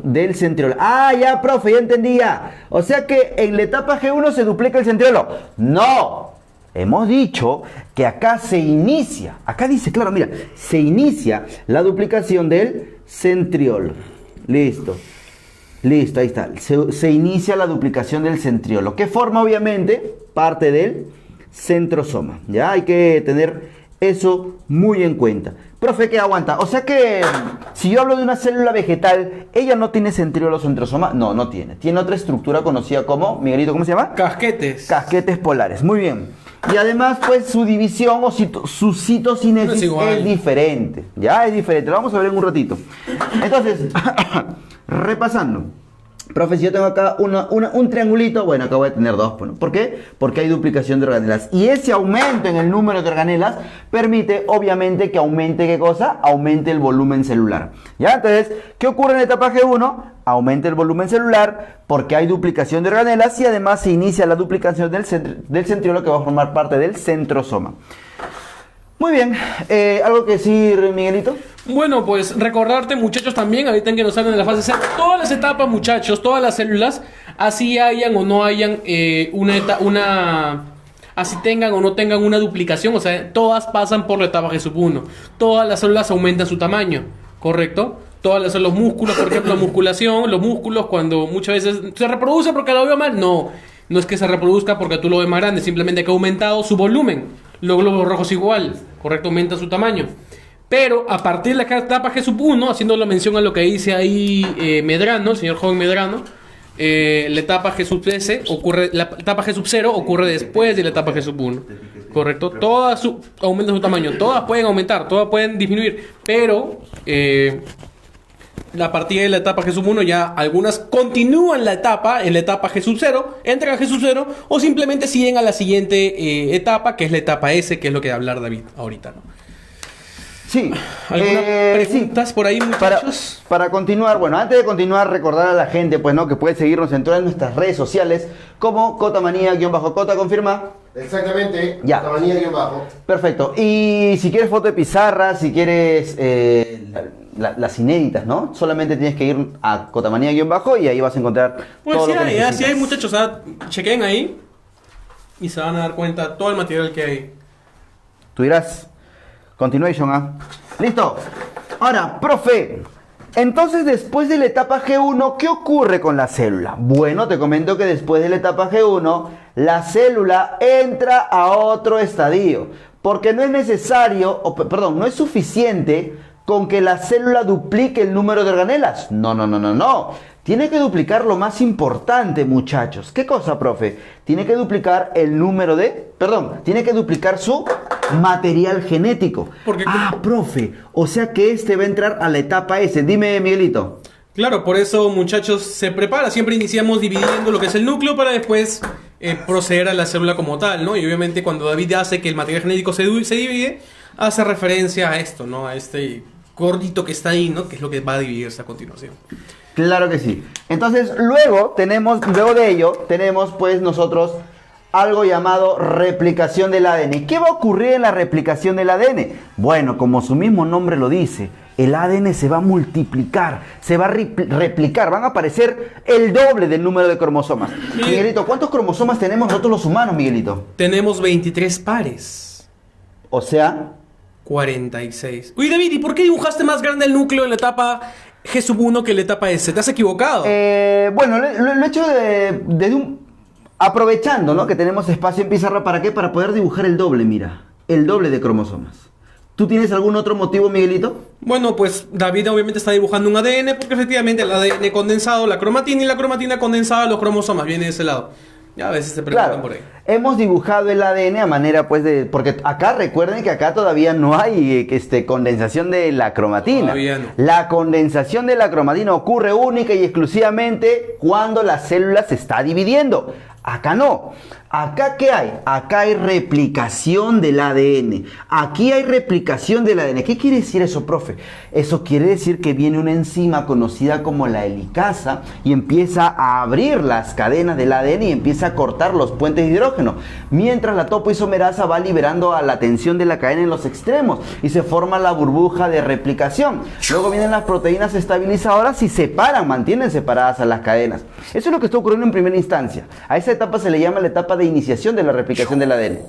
del centriolo. Ya, profe, ya entendía. O sea que en la etapa G1 se duplica el centriolo. No, hemos dicho que acá se inicia. Acá dice, claro, mira, se inicia la duplicación del centriolo. Listo, ahí está. Se inicia la duplicación del centriolo, que forma obviamente parte del centrosoma. Ya hay que tener eso muy en cuenta. Profe, ¿qué aguanta? O sea que si yo hablo de una célula vegetal, ¿ella no tiene centriolo o centrosoma? No tiene. Tiene otra estructura conocida como, Miguelito, ¿cómo se llama? Casquetes. Casquetes polares. Muy bien. Y además, pues, su división o su citocinesis es diferente. Ya es diferente. Lo vamos a ver en un ratito. Entonces, repasando. Profe, si yo tengo acá un triangulito, bueno, acá voy a tener dos. Bueno, ¿por qué? Porque hay duplicación de organelas. Y ese aumento en el número de organelas permite, obviamente, que aumente, ¿qué cosa? Aumente el volumen celular. ¿Ya? Entonces, ¿qué ocurre en la etapa G1? Aumenta el volumen celular porque hay duplicación de organelas y además se inicia la duplicación del centriolo que va a formar parte del centrosoma. Muy bien. ¿Algo que decir, Miguelito? Bueno, pues recordarte, muchachos, también, ahorita en que nos salen de la fase C, todas las etapas, muchachos, todas las células, así hayan o no hayan así tengan o no tengan una duplicación, o sea, todas pasan por la etapa G1. Todas las células aumentan su tamaño, ¿correcto? Todas las células, los músculos, por ejemplo, la musculación, los músculos, cuando muchas veces se reproduce porque lo veo mal, no es que se reproduzca porque tú lo ves más grande, simplemente que ha aumentado su volumen. Los glóbulos rojos igual, ¿correcto? Aumenta su tamaño. Pero a partir de la etapa G1, haciendo la mención a lo que dice ahí Medrano, el señor joven Medrano, la etapa G ocurre, la etapa G0 ocurre después de la etapa G1, ¿correcto? Todas aumentan su tamaño, todas pueden aumentar, todas pueden disminuir, pero a partir de la etapa G1 ya algunas continúan en la etapa G0, entran a G0 o simplemente siguen a la siguiente etapa, que es la etapa S, que es lo que va a hablar David ahorita, ¿no? Sí. ¿Algunas preguntas por ahí, muchachos? Para continuar, bueno, antes de continuar, recordar a la gente, pues, ¿no? Que puede seguirnos en todas nuestras redes sociales, como Cotamanía-Cota, ¿confirma? Exactamente, ya. Cotamanía-bajo. Perfecto. Y si quieres foto de pizarra, si quieres las inéditas, ¿no? Solamente tienes que ir a Cotamanía-bajo y ahí vas a encontrar pues todo sí, lo que necesitas. sí hay, muchachos, o sea, chequen ahí y se van a dar cuenta todo el material que hay. Tú dirás, continuation, ¿Listo? Ahora, profe, entonces después de la etapa G1, ¿qué ocurre con la célula? Bueno, te comento que después de la etapa G1, la célula entra a otro estadio, porque no es necesario, no es suficiente con que la célula duplique el número de organelas. No. Tiene que duplicar lo más importante, muchachos. ¿Qué cosa, profe? Tiene que duplicar tiene que duplicar su material genético. Porque, profe, o sea que este va a entrar a la etapa S. Dime, Miguelito. Claro, por eso, muchachos, se prepara. Siempre iniciamos dividiendo lo que es el núcleo para después proceder a la célula como tal, ¿no? Y obviamente cuando David hace que el material genético se divide, hace referencia a esto, ¿no? A este gordito que está ahí, ¿no? Que es lo que va a dividirse a continuación. Claro que sí. Entonces, luego de ello, tenemos pues nosotros algo llamado replicación del ADN. ¿Qué va a ocurrir en la replicación del ADN? Bueno, como su mismo nombre lo dice, el ADN se va a multiplicar, se va a replicar, van a aparecer el doble del número de cromosomas. Miguelito, ¿cuántos cromosomas tenemos nosotros los humanos, Miguelito? Tenemos 23 pares. O sea, 46. Uy, David, ¿y por qué dibujaste más grande el núcleo en la etapa G1 que en la etapa S? ¿Te has equivocado? bueno, lo he hecho aprovechando, ¿no?, que tenemos espacio en pizarra. ¿Para qué? Para poder dibujar el doble, mira. El doble de cromosomas. ¿Tú tienes algún otro motivo, Miguelito? Bueno, pues David obviamente está dibujando un ADN porque efectivamente el ADN condensado, la cromatina, y la cromatina condensada, los cromosomas, viene de ese lado. Ya a veces se preguntan Claro, por ahí. hemos dibujado el ADN a manera pues de... Porque acá recuerden que acá todavía no hay condensación de la cromatina. Todavía no. La condensación de la cromatina ocurre única y exclusivamente cuando la célula se está dividiendo. Acá no. ¿Acá qué hay? Acá hay replicación del ADN. Aquí hay replicación del ADN. ¿Qué quiere decir eso, profe? Eso quiere decir que viene una enzima conocida como la helicasa y empieza a abrir las cadenas del ADN y empieza a cortar los puentes de hidrógeno. Mientras la topoisomerasa va liberando a la tensión de la cadena en los extremos y se forma la burbuja de replicación. Luego vienen las proteínas estabilizadoras y mantienen separadas a las cadenas. Eso es lo que está ocurriendo en primera instancia. A esa etapa se le llama la etapa de iniciación de la replicación del ADN.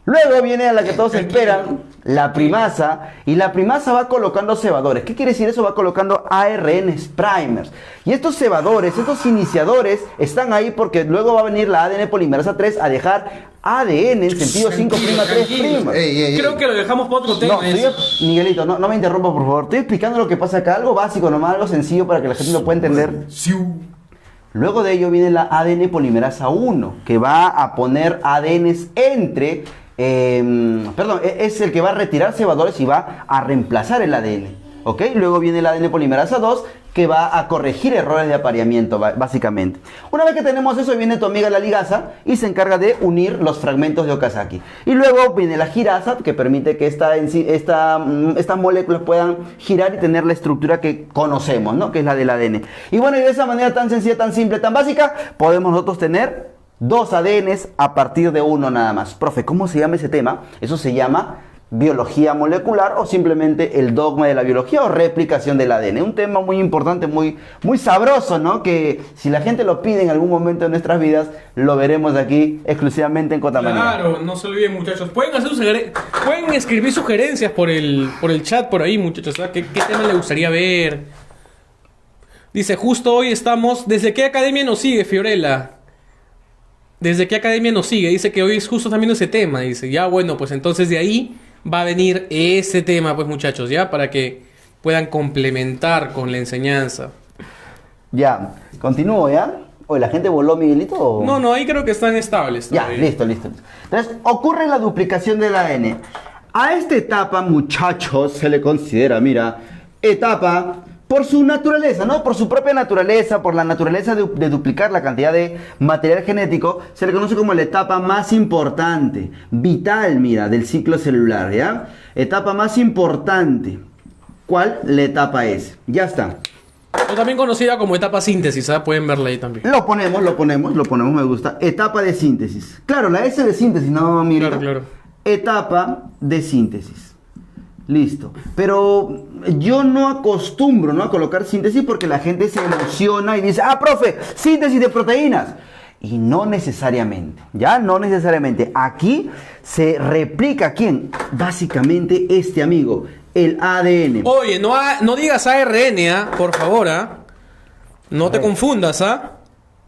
Luego viene a la que todos esperan, la primasa, y la primasa va colocando cebadores. ¿Qué quiere decir eso? Va colocando ARNs primers. Y estos cebadores, estos iniciadores, están ahí porque luego va a venir la ADN polimerasa 3 a dejar ADN en sentido 5'3'. Creo que lo dejamos para otro tema. No, Miguelito, no me interrumpa, por favor. Estoy explicando lo que pasa acá, algo básico nomás, algo sencillo para que la gente lo pueda entender. Luego de ello viene la ADN polimerasa 1, que va a poner ADNs entre... es el que va a retirar cebadores y va a reemplazar el ADN. ¿Ok? Luego viene el ADN polimerasa 2, que va a corregir errores de apareamiento, básicamente. Una vez que tenemos eso, viene tu amiga la ligasa y se encarga de unir los fragmentos de Okazaki. Y luego viene la girasa, que permite que estas moléculas puedan girar y tener la estructura que conocemos, ¿no?, que es la del ADN. Y bueno, y de esa manera tan sencilla, tan simple, tan básica, podemos nosotros tener 2 ADNs a partir de uno nada más. Profe, ¿cómo se llama ese tema? Eso se llama biología molecular o simplemente el dogma de la biología o replicación del ADN. Un tema muy importante, muy sabroso, ¿no? Que si la gente lo pide en algún momento de nuestras vidas, lo veremos aquí exclusivamente en Cotamanía. Claro, no se olviden, muchachos. Pueden escribir sugerencias por el chat por ahí, muchachos. ¿Sabes? ¿Qué tema le gustaría ver? Dice, justo hoy estamos... ¿Desde qué academia nos sigue, Fiorella? ¿Desde qué academia nos sigue? Dice que hoy es justo también ese tema. Dice, ya bueno, pues entonces de ahí va a venir ese tema, pues muchachos, ya, para que puedan complementar con la enseñanza. Ya, continúo, ¿ya? Oye, ¿la gente voló, Miguelito? ¿O? No, ahí creo que están estables Ya, todavía. listo. Entonces, ocurre la duplicación del ADN. A esta etapa, muchachos, se le considera, mira, etapa... por su naturaleza, ¿no? Por su propia naturaleza, por la naturaleza de duplicar la cantidad de material genético, se le conoce como la etapa más importante, vital, mira, del ciclo celular, ¿ya? Etapa más importante. ¿Cuál? La etapa S. Ya está. O también conocida como etapa síntesis, ¿sabes? Pueden verla ahí también. Lo ponemos, me gusta. Etapa de síntesis. Claro, la S de síntesis, ¿no, mira? Claro. Etapa de síntesis. Listo. Pero yo no acostumbro, ¿no?, a colocar síntesis porque la gente se emociona y dice, profe, síntesis de proteínas. Y no necesariamente, ¿ya? No necesariamente. Aquí se replica, ¿quién? Básicamente este amigo, el ADN. Oye, no digas ARN, por favor, No te confundas,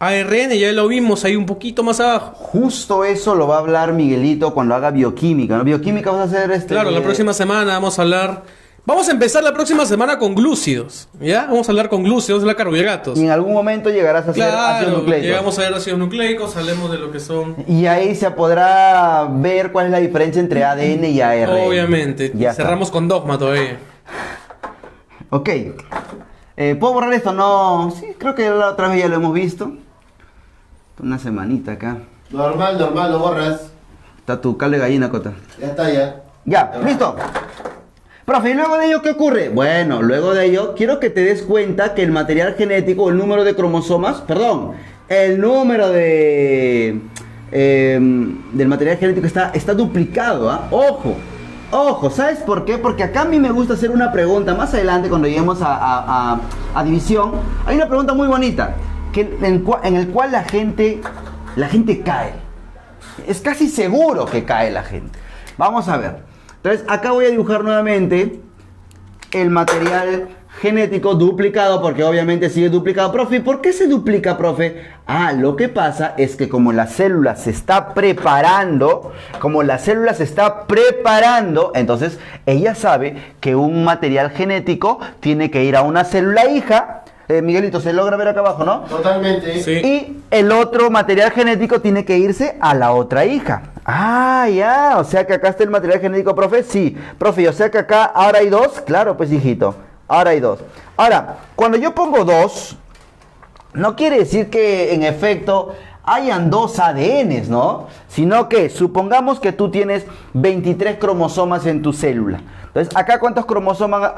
ARN ya lo vimos ahí un poquito más abajo. Justo eso lo va a hablar Miguelito cuando haga bioquímica, ¿no? Bioquímica vas a hacer Claro, la próxima semana vamos a hablar... Vamos a empezar la próxima semana con glúcidos, ¿ya? Vamos a hablar con glúcidos, de carbohidratos. Y en algún momento llegarás a hacer ácidos nucleicos. Llegamos a ver ácidos nucleicos, hablemos de lo que son... Y ahí se podrá ver cuál es la diferencia entre ADN y ARN. Obviamente. Ya cerramos está. Con dogma todavía. Ok. ¿Puedo borrar esto? No. Sí, creo que la otra vez ya lo hemos visto. Una semanita acá. Normal, lo borras. Está tu cable gallina, Cota. Ya está, ya. Ya, listo. Profe, ¿y luego de ello qué ocurre? Bueno, luego de ello quiero que te des cuenta que el material genético, el número de cromosomas, perdón, el número de del material genético está duplicado, ¿ah? Ojo, ¿sabes por qué? Porque acá a mí me gusta hacer una pregunta, más adelante cuando lleguemos a división, hay una pregunta muy bonita, en el cual la gente cae. Es casi seguro que cae la gente. Vamos a ver. Entonces, acá voy a dibujar nuevamente el material genético duplicado, porque obviamente sigue duplicado. Profe, ¿por qué se duplica, profe? Lo que pasa es que como la célula se está preparando, entonces ella sabe que un material genético tiene que ir a una célula hija. Miguelito, ¿se logra ver acá abajo, no? Totalmente. Sí. Y el otro material genético tiene que irse a la otra hija. Ya, o sea que acá está el material genético, profe. Sí, profe, o sea que acá ahora hay dos. Claro, pues, hijito, ahora hay dos. Ahora, cuando yo pongo 2, no quiere decir que en efecto hayan 2 ADNs, ¿no? Sino que supongamos que tú tienes 23 cromosomas en tu célula. Entonces, acá ¿cuántos cromosomas?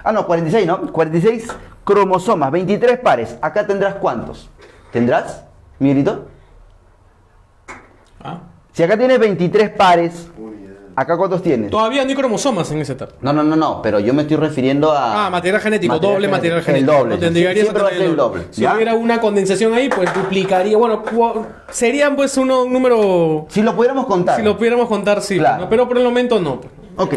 46, ¿no? 46 cromosomas, 23 pares. Acá tendrás ¿cuántos? ¿Tendrás, Miguelito? Si acá tienes 23 pares, ¿acá cuántos tienes? Todavía no hay cromosomas en esa etapa. No, pero yo me estoy refiriendo a... Material genético, doble material genético. El doble. No tendrías Siempre va a ser el doble. Si ¿ya? hubiera una condensación ahí, pues duplicaría. Bueno, serían pues un número... Si lo pudiéramos contar. Si lo pudiéramos contar, sí. Claro. ¿no? Pero por el momento no. Ok.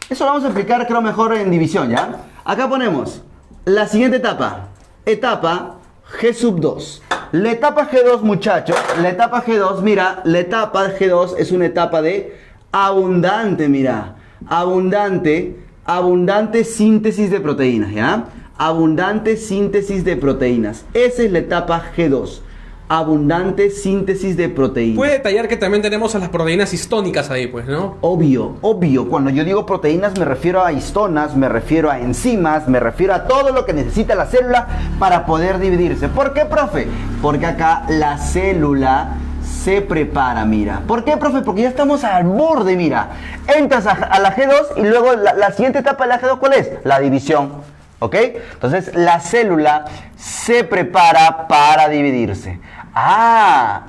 Eso lo vamos a explicar, creo, mejor en división, ¿ya? Acá ponemos la siguiente etapa. Etapa G2. La etapa G2, muchachos. La etapa G2, mira, la etapa G2 es una etapa de abundante, mira. Abundante síntesis de proteínas, ¿ya? Abundante síntesis de proteínas. Esa es la etapa G2. Abundante síntesis de proteínas. Puede detallar que también tenemos a las proteínas histónicas ahí, pues, ¿no? Obvio. Cuando yo digo proteínas me refiero a histonas, me refiero a enzimas, me refiero a todo lo que necesita la célula para poder dividirse. ¿Por qué, profe? Porque acá la célula se prepara, mira. ¿Por qué, profe? Porque ya estamos al borde, mira. Entras a la G2 y luego la siguiente etapa de la G2, ¿cuál es? La división. ¿Ok? Entonces la célula se prepara para dividirse.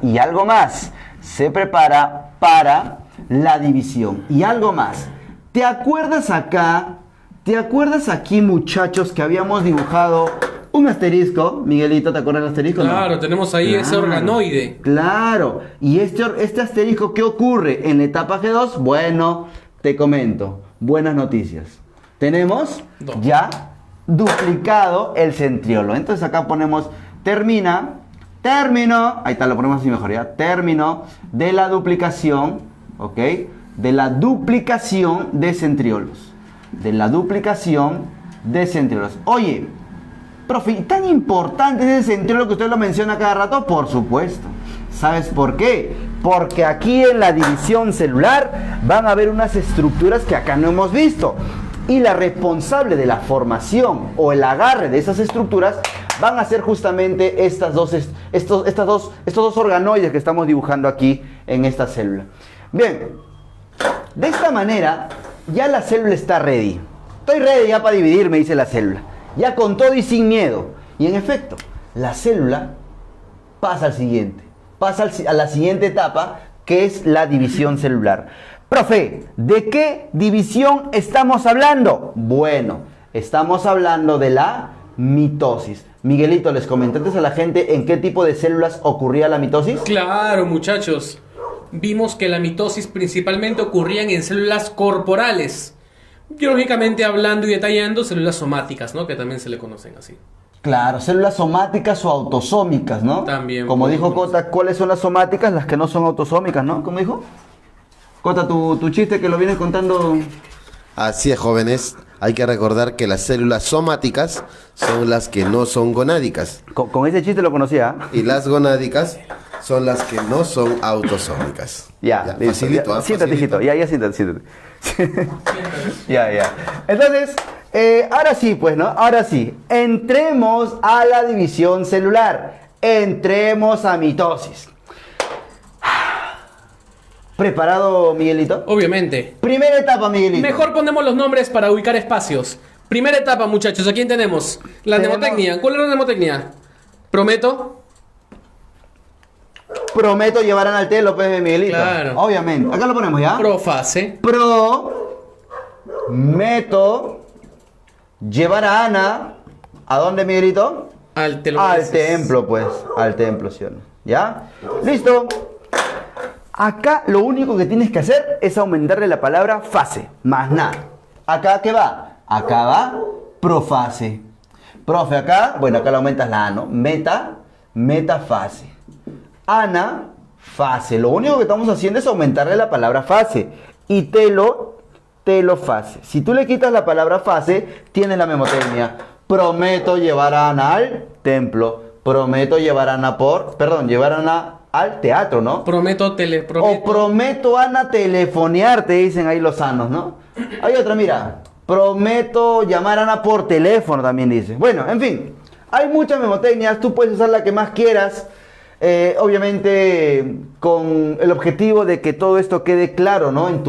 Y algo más. Se prepara para la división. Y algo más. ¿Te acuerdas acá? ¿Te acuerdas aquí, muchachos, que habíamos dibujado un asterisco? Miguelito, ¿te acuerdas del asterisco? Claro, ¿no? Tenemos ahí ese organoide. Claro. ¿Y este asterisco qué ocurre en la etapa G2? Bueno, te comento. Buenas noticias. Tenemos ya duplicado el centriolo. Entonces acá ponemos término, ahí está, lo ponemos así mejor, ya, término de la duplicación, ¿ok? De la duplicación de centriolos. Oye, profe, ¿tan importante es ese centriolo que usted lo menciona cada rato? Por supuesto. ¿Sabes por qué? Porque aquí en la división celular van a haber unas estructuras que acá no hemos visto. Y la responsable de la formación o el agarre de esas estructuras van a ser justamente estos dos organoides que estamos dibujando aquí en esta célula. Bien, de esta manera ya la célula está ready. Estoy ready ya para dividirme, dice la célula. Ya con todo y sin miedo. Y en efecto, la célula pasa a la siguiente etapa, que es la división celular. Profe, ¿de qué división estamos hablando? Bueno, estamos hablando de la mitosis. Miguelito, ¿les comentaste a la gente en qué tipo de células ocurría la mitosis? Claro, muchachos. Vimos que la mitosis principalmente ocurría en células corporales. Biológicamente hablando y detallando, células somáticas, ¿no? Que también se le conocen así. Claro, células somáticas o autosómicas, ¿no? También. Como dijo Cota, ¿cuáles son las somáticas? Las que no son autosómicas, ¿no? ¿Cómo dijo? Cota, tu chiste que lo vienes contando. Así es, jóvenes. Hay que recordar que las células somáticas son las que no son gonádicas. Con ese chiste lo conocía. Y las gonádicas son las que no son autosómicas. Ya, facilito, ¿ah? Siéntate, hijito. Ya, siéntate. Ya. Entonces, ahora sí, pues, ¿no? Ahora sí. Entremos a la división celular. Entremos a mitosis. ¿Preparado, Miguelito? Obviamente. Primera etapa, Miguelito. Mejor ponemos los nombres para ubicar espacios. Primera etapa, muchachos. ¿A quién tenemos? La Tenemos- mnemotecnia. ¿Cuál es la mnemotecnia? Prometo. Prometo llevar a Anal López, Miguelito. Claro. Obviamente. Acá lo ponemos, ¿ya? Profase. Prometo llevar a Ana. ¿A dónde, Miguelito? Al te lo Al mereces. templo, pues. Al templo, ¿sí o no? ¿Ya? Listo. Acá lo único que tienes que hacer es aumentarle la palabra fase. Más nada. ¿Acá qué va? Acá va profase. Profe, acá, bueno, acá le aumentas la A, ¿no? Metafase. Ana, fase. Lo único que estamos haciendo es aumentarle la palabra fase. Y telofase. Si tú le quitas la palabra fase, tienes la memotecnia. Prometo llevar a Ana al templo. Prometo llevar a Ana llevar a Ana al teatro, ¿no? Prometo. O prometo, Ana, telefonear, te dicen ahí los sanos, ¿no? Hay otra, mira. Prometo llamar a Ana por teléfono, también dice. Bueno, en fin. Hay muchas memotecnias. Tú puedes usar la que más quieras. Obviamente con el objetivo de que todo esto quede claro, ¿no? En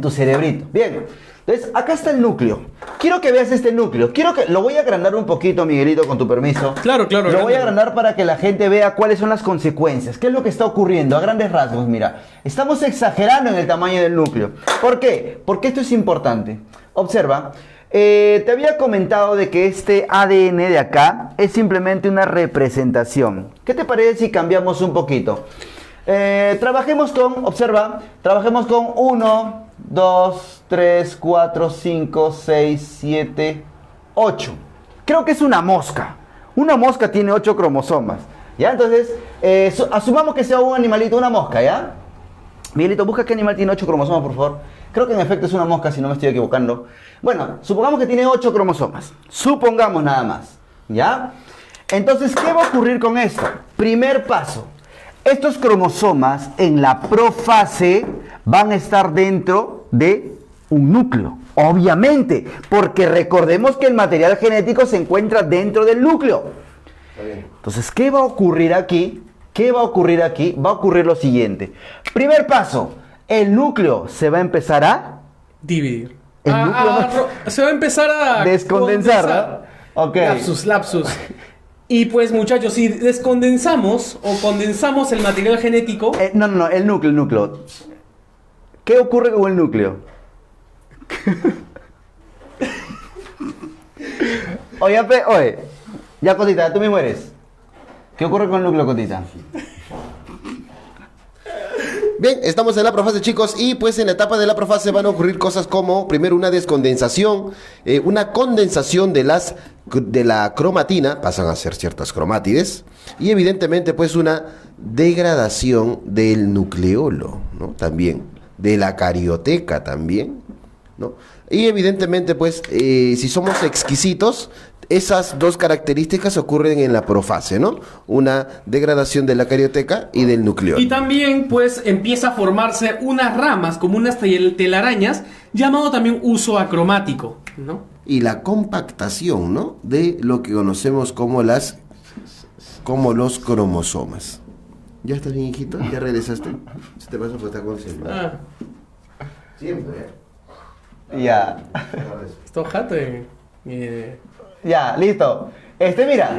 tu cerebrito. Bien. Entonces, acá está el núcleo. Quiero que veas este núcleo. Lo voy a agrandar un poquito, Miguelito, con tu permiso. Claro, claro. Lo voy a grande. agrandar para que la gente vea cuáles son las consecuencias. ¿Qué es lo que está ocurriendo? A grandes rasgos, mira. Estamos exagerando en el tamaño del núcleo. ¿Por qué? Porque esto es importante. Observa. Te había comentado de que este ADN de acá es simplemente una representación. ¿Qué te parece si cambiamos un poquito? Trabajemos con 1, 2, 3, 4, 5, 6, 7, 8. Creo que es una mosca. Una mosca tiene 8 cromosomas. ¿Ya? Entonces, asumamos que sea un animalito, una mosca, ¿ya? Miguelito, busca qué animal tiene 8 cromosomas, por favor. Creo que en efecto es una mosca, si no me estoy equivocando. Bueno, supongamos que tiene 8 cromosomas. Supongamos nada más. ¿Ya? Entonces, ¿qué va a ocurrir con esto? Primer paso. Estos cromosomas en la profase van a estar dentro de un núcleo. Obviamente, porque recordemos que el material genético se encuentra dentro del núcleo. Entonces, ¿qué va a ocurrir aquí? Va a ocurrir lo siguiente. Primer paso, el núcleo se va a empezar a Dividir. El núcleo Se va a empezar a descondensar, ¿no? Ok. Lapsus. Y pues, muchachos, si descondensamos o condensamos el material genético, No, el núcleo. ¿Qué ocurre con el núcleo? Oye, ya, Cotita, tú mismo eres. ¿Qué ocurre con el núcleo, Cotita? Bien, estamos en la profase, chicos, y pues en la etapa de la profase van a ocurrir cosas como, primero, una descondensación, una condensación de la cromatina, pasan a ser ciertas cromátides, y evidentemente pues una degradación del nucleolo, ¿no? También, de la carioteca también, ¿no? Y evidentemente pues, si somos exquisitos, esas dos características ocurren en la profase, ¿no? Una degradación de la carioteca y del nucleolo. y también pues empieza a formarse unas ramas como unas telarañas, llamado también uso acromático, ¿no? Y la compactación, ¿no? De lo que conocemos como los cromosomas. ¿Ya estás bien, hijito? ¿Ya regresaste? Se te pasa por estar concentrado. Siempre. Ya. Esto jate. Ya, listo. Mira,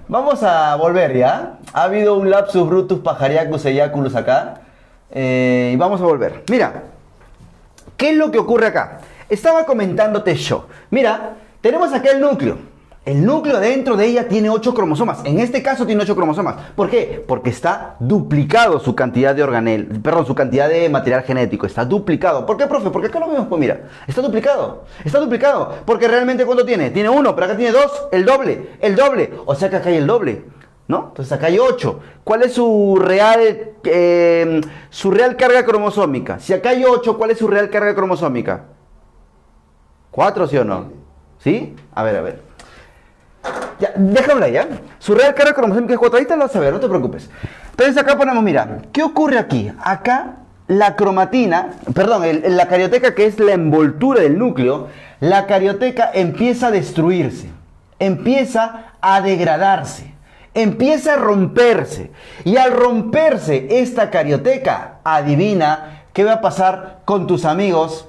vamos a volver, ¿ya? Ha habido un lapsus brutus pajariacus eyaculus acá. Y vamos a volver. Mira, ¿qué es lo que ocurre acá? Estaba comentándote yo. Mira, tenemos acá el núcleo. El núcleo dentro de ella tiene 8 cromosomas. En este caso tiene 8 cromosomas. ¿Por qué? Porque está duplicado su cantidad de su cantidad de material genético. Está duplicado. ¿Por qué, profe? Porque acá lo vemos, pues mira. Está duplicado. Está duplicado. Porque realmente ¿cuánto tiene? Tiene 1, pero acá tiene 2. El doble. O sea que acá hay el doble, ¿no? Entonces acá hay 8. ¿Cuál es su real carga cromosómica? Si acá hay 8, ¿cuál es su real carga cromosómica? 4, ¿sí o no? ¿Sí? A ver. Ya, déjame ya. Su real carga cromosómica es 4. Ahorita lo vas a ver, no te preocupes. Entonces acá ponemos, mira, ¿qué ocurre aquí? Acá la cromatina, la carioteca, que es la envoltura del núcleo, la carioteca empieza a destruirse, empieza a degradarse. empieza a romperse. Y al romperse esta carioteca, adivina qué va a pasar con tus amigos,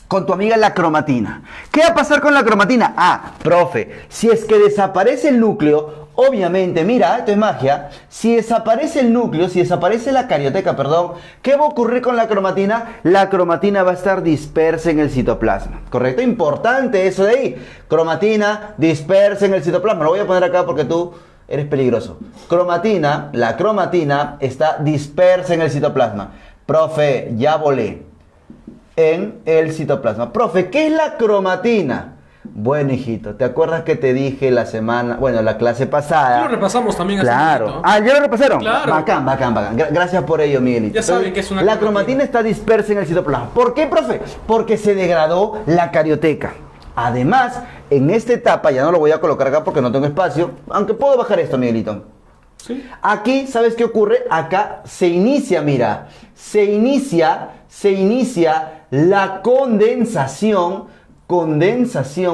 con tu amiga la cromatina. ¿Qué va a pasar con la cromatina? Ah, profe, si es que desaparece el núcleo, obviamente, mira, esto es magia, si desaparece el núcleo, si desaparece la carioteca, perdón, ¿qué va a ocurrir con la cromatina? La cromatina va a estar dispersa en el citoplasma, ¿correcto? Importante eso de ahí. Cromatina dispersa en el citoplasma. Lo voy a poner acá porque tú eres peligroso. Cromatina, la cromatina está dispersa en el citoplasma. Profe, ya volé. En el citoplasma. Profe, ¿qué es la cromatina? Bueno, hijito, ¿te acuerdas que te dije la clase pasada? Ya lo repasamos también hace Claro. poquito. Ah, ¿ya lo repasaron? Claro. Bacán. Gracias por ello, Miguelito. Ya saben que es una La cromatina. cromatina está dispersa en el citoplasma. ¿Por qué, profe? Porque se degradó la carioteca. Además, en esta etapa, ya no lo voy a colocar acá porque no tengo espacio, aunque puedo bajar esto, Miguelito. ¿Sí? Aquí, ¿sabes qué ocurre? Acá se inicia, mira, se inicia la condensación,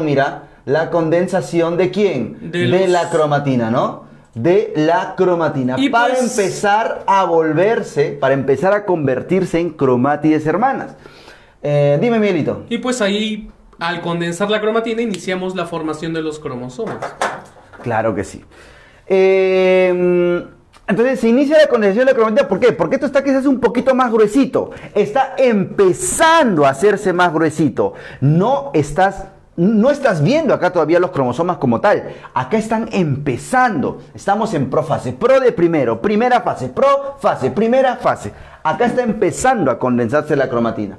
mira, la condensación ¿de quién? De la cromatina, ¿no? De la cromatina. Y para pues- empezar a convertirse en cromátides hermanas. Dime, Miguelito. Y pues ahí, al condensar la cromatina, iniciamos la formación de los cromosomas. Claro que sí. Entonces se inicia la condensación de la cromatina. ¿Por qué? Porque esto está quizás un poquito más gruesito. Está empezando a hacerse más gruesito. No estás viendo acá todavía los cromosomas como tal. Acá están empezando. Estamos en profase. Pro de primero. Primera fase. Profase. Primera fase. Acá está empezando a condensarse la cromatina.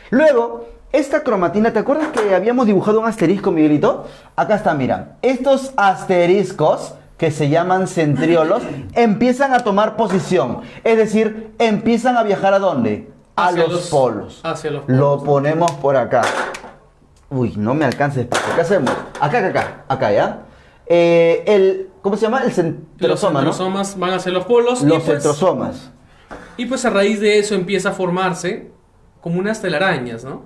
Luego, esta cromatina, ¿te acuerdas que habíamos dibujado un asterisco, Miguelito? Acá está, mira. Estos asteriscos, que se llaman centriolos, empiezan a tomar posición. Es decir, empiezan a viajar ¿a dónde? A los polos. Hacia los polos. Lo ponemos por acá. Uy, no me alcanza espacio. ¿Qué hacemos? Acá, ¿ya? ¿Cómo se llama? El Los centrosoma, ¿no? centrosomas van hacia los polos. Los centrosomas. Y pues a raíz de eso empieza a formarse como unas telarañas, ¿no?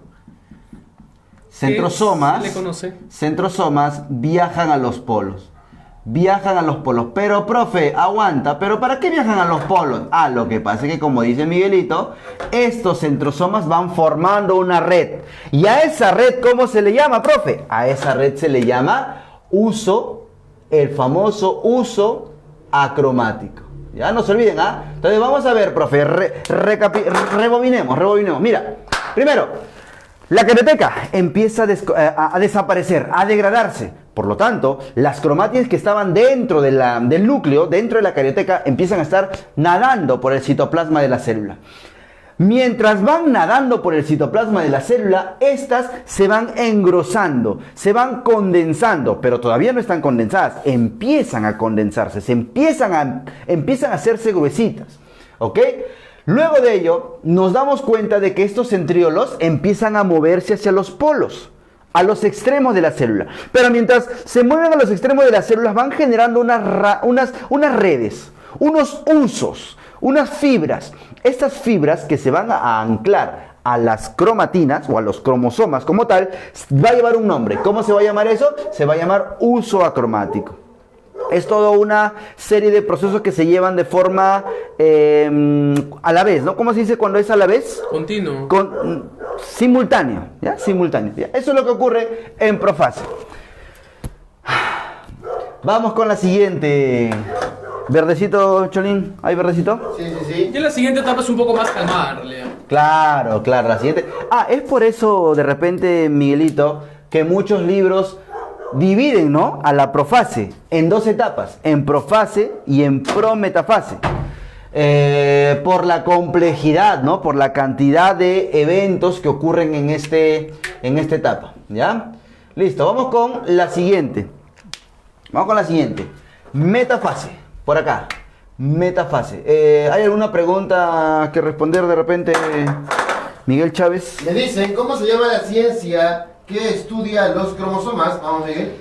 Centrosomas. ¿Se le conoce? Centrosomas viajan a los polos. Viajan a los polos. Pero, profe, aguanta. ¿Pero para qué viajan a los polos? Ah, lo que pasa es que, como dice Miguelito, estos centrosomas van formando una red. ¿Y a esa red cómo se le llama, profe? A esa red se le llama el famoso uso acromático. Ya no se olviden, ¿ah? Entonces vamos a ver, profe, rebobinemos. Mira, primero, la carioteca empieza a desaparecer, a degradarse. Por lo tanto, las cromátides que estaban dentro del núcleo, dentro de la carioteca, empiezan a estar nadando por el citoplasma de la célula. Mientras van nadando por el citoplasma de la célula, estas se van engrosando, se van condensando, pero todavía no están condensadas, empiezan a condensarse, empiezan a hacerse gruesitas, ¿ok? Luego de ello, nos damos cuenta de que estos centriolos empiezan a moverse hacia los polos, a los extremos de la célula. Pero mientras se mueven a los extremos de las células, van generando unas redes, unos usos, unas fibras. Estas fibras que se van a anclar a las cromatinas o a los cromosomas como tal, va a llevar un nombre. ¿Cómo se va a llamar eso? Se va a llamar uso acromático. Es toda una serie de procesos que se llevan de forma a la vez, ¿no? ¿Cómo se dice cuando es a la vez? Continuo. Simultáneo, ¿ya? Simultáneo, ¿ya? Eso es lo que ocurre en profase. Vamos con la siguiente. ¿Verdecito, Cholín? ¿Hay verdecito? Sí. Y la siguiente etapa es un poco más calmada, en realidad. Claro, la siguiente. Es por eso, de repente, Miguelito, que muchos libros dividen, ¿no?, a la profase en dos etapas, en profase y en prometafase. Por la complejidad, ¿no?, por la cantidad de eventos que ocurren en esta etapa, ¿ya? Listo, vamos con la siguiente. Metafase, por acá. Metafase. ¿Hay alguna pregunta que responder de repente, Miguel Chávez? Me dicen, ¿cómo se llama la ciencia que estudia los cromosomas? Vamos, Miguel.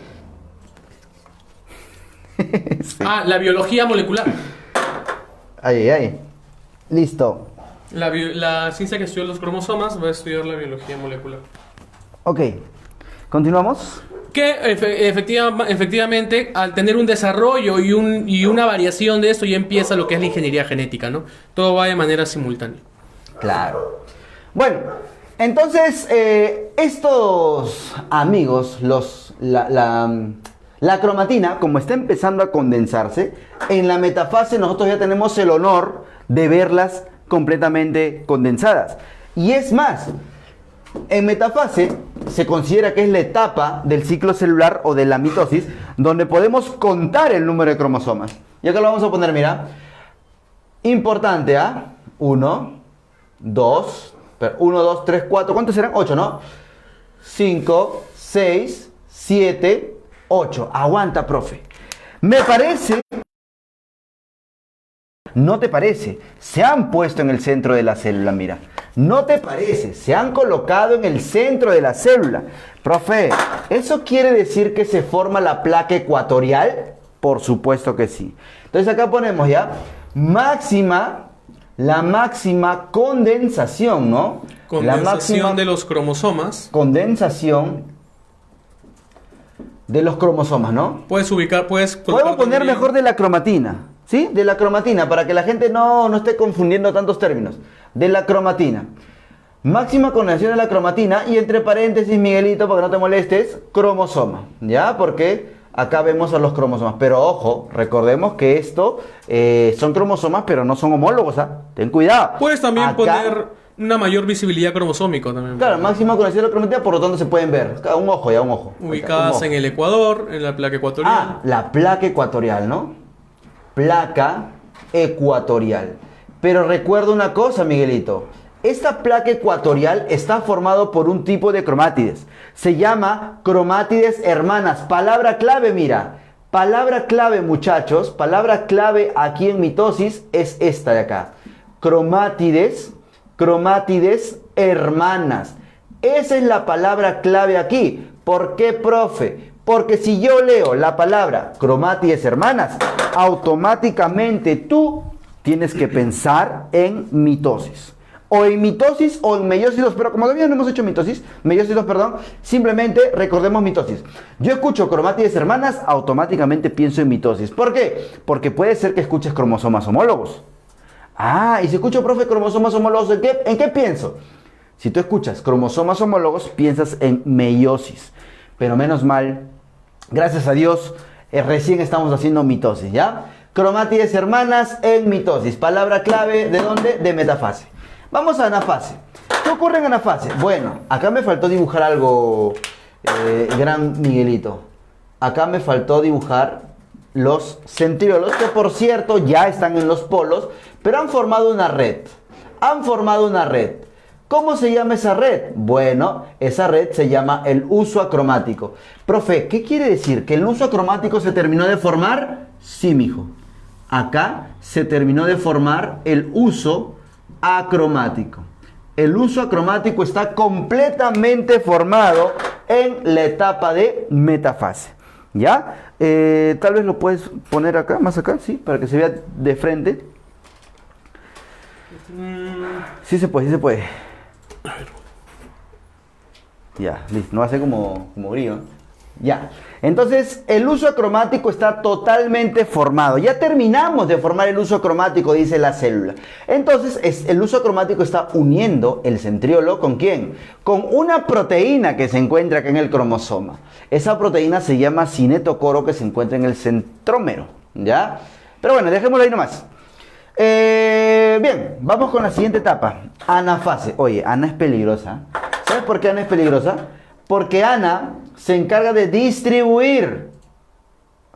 Sí. La biología molecular. Ay. Listo. La ciencia que estudia los cromosomas va a estudiar la biología molecular. Ok. ¿Continuamos? Que efectivamente, al tener un desarrollo y una variación de esto, ya empieza lo que es la ingeniería genética, ¿no? Todo va de manera simultánea. Claro. Bueno, entonces, estos amigos, la cromatina, como está empezando a condensarse, en la metafase nosotros ya tenemos el honor de verlas completamente condensadas. Y es más, en metafase se considera que es la etapa del ciclo celular o de la mitosis donde podemos contar el número de cromosomas. Y acá lo vamos a poner, mira. Importante, ¿ah? 1, 2, 3, 4. ¿Cuántos serán? 8, ¿no? 5, 6, 7, 8. Aguanta, profe. Me parece... ¿No te parece? Se han puesto en el centro de la célula, mira. ¿No te parece? Se han colocado en el centro de la célula. Profe, ¿eso quiere decir que se forma la placa ecuatorial? Por supuesto que sí. Entonces acá ponemos ya la máxima condensación, ¿no? Condensación la máxima de los cromosomas. Condensación de los cromosomas, ¿no? Puedes Podemos poner también... mejor de la cromatina, ¿sí? De la cromatina, para que la gente no esté confundiendo tantos términos. De la cromatina. Máxima condensación de la cromatina y entre paréntesis, Miguelito, para que no te molestes, cromosoma, ¿ya? Porque acá vemos a los cromosomas. Pero ojo, recordemos que esto son cromosomas, pero no son homólogos, ¿ah? Ten cuidado. Puedes también acá, poner una mayor visibilidad cromosómica también. Claro, máxima condensación de la cromatina, por lo tanto se pueden ver. Un ojo, ya, un ojo. Ubicadas un ojo. en el Ecuador, en la placa ecuatorial. Ah, la placa ecuatorial, ¿no? Placa ecuatorial. Pero recuerda una cosa, Miguelito. Esta placa ecuatorial está formado por un tipo de cromátides. Se llama cromátides hermanas. Palabra clave, mira. Palabra clave, muchachos. Palabra clave aquí en mitosis es esta de acá. Cromátides hermanas. Esa es la palabra clave aquí. ¿Por qué, profe? Porque si yo leo la palabra cromátides hermanas, automáticamente tú tienes que pensar en mitosis. O en mitosis o en meiosis 2, pero como todavía no hemos hecho meiosis 2, perdón, simplemente recordemos mitosis. Yo escucho cromátides hermanas, automáticamente pienso en mitosis. ¿Por qué? Porque puede ser que escuches cromosomas homólogos. Ah, y si escucho, profe, cromosomas homólogos, ¿en qué pienso? Si tú escuchas cromosomas homólogos, piensas en meiosis. Pero menos mal, gracias a Dios, recién estamos haciendo mitosis, ¿ya? Cromátides hermanas en mitosis. Palabra clave, ¿de dónde? De metafase. Vamos a anafase. ¿Qué ocurre en anafase? Bueno, acá me faltó dibujar algo, gran Miguelito. Acá me faltó dibujar los centriolos, que por cierto ya están en los polos, pero han formado una red. ¿Cómo se llama esa red? Bueno, esa red se llama el uso acromático. Profe, ¿qué quiere decir? ¿Que el uso acromático se terminó de formar? Sí, mijo. Acá se terminó de formar el uso acromático. El uso acromático está completamente formado en la etapa de metafase. ¿Ya? Tal vez lo puedes poner acá, más acá, ¿sí? Para que se vea de frente. Sí se puede, sí se puede. Ya, listo. No va a ser como grillo. Ya. Entonces, el uso acromático está totalmente formado. Ya terminamos de formar el uso acromático, dice la célula. Entonces, el uso acromático está uniendo el centriolo ¿con quién? Con una proteína que se encuentra acá en el cromosoma. Esa proteína se llama cinetocoro, que se encuentra en el centrómero. ¿Ya? Pero bueno, dejémoslo ahí nomás. Bien, vamos con la siguiente etapa. Anafase. Oye, Ana es peligrosa. ¿Sabes por qué Ana es peligrosa? Porque Ana se encarga de distribuir.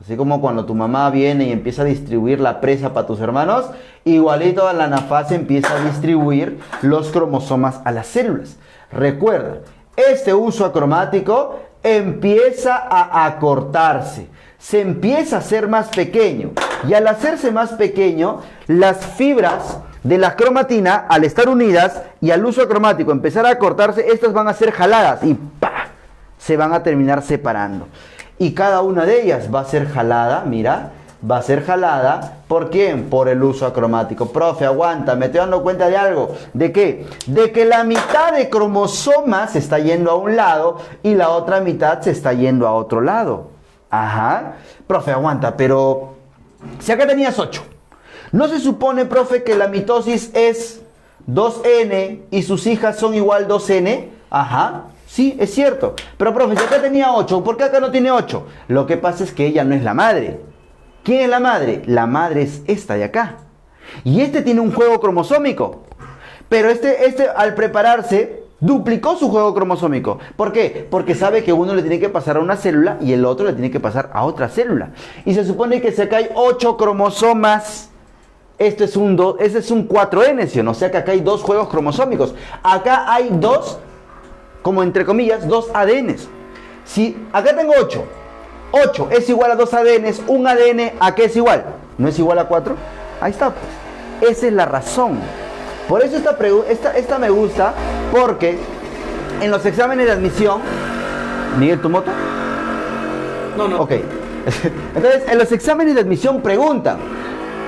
Así como cuando tu mamá viene y empieza a distribuir la presa para tus hermanos, igualito la anafase empieza a distribuir los cromosomas a las células. Recuerda, este uso acromático empieza a acortarse. Se empieza a hacer más pequeño. Y al hacerse más pequeño, las fibras de la cromatina, al estar unidas y al uso acromático empezar a cortarse, estas van a ser jaladas y ¡pah! Se van a terminar separando. Y cada una de ellas va a ser jalada, mira, va a ser jalada. ¿Por quién? Por el uso acromático. Profe, aguanta, me estoy dando cuenta de algo. ¿De qué? De que la mitad de cromosomas se está yendo a un lado y la otra mitad se está yendo a otro lado. Ajá. Profe, aguanta, pero si acá tenías 8, ¿no se supone, profe, que la mitosis es 2N y sus hijas son igual 2N? Ajá. Sí, es cierto. Pero, profe, si acá tenía 8, ¿por qué acá no tiene 8? Lo que pasa es que ella no es la madre. ¿Quién es la madre? La madre es esta de acá. Y este tiene un juego cromosómico. Pero este al prepararse, duplicó su juego cromosómico. ¿Por qué? Porque sabe que uno le tiene que pasar a una célula y el otro le tiene que pasar a otra célula. Y se supone que si acá hay 8 cromosomas, este es un 4N, ¿sí o no? O sea que acá hay 2 juegos cromosómicos. Acá hay 2, como entre comillas, 2 ADNs. Si acá tengo 8, 8 es igual a 2 ADNs, un ADN, ¿a qué es igual? ¿No es igual a 4? Ahí está, pues. Esa es la razón. Por eso esta me gusta, porque en los exámenes de admisión... ¿Miguel, tu moto? No. Ok. Entonces, en los exámenes de admisión preguntan,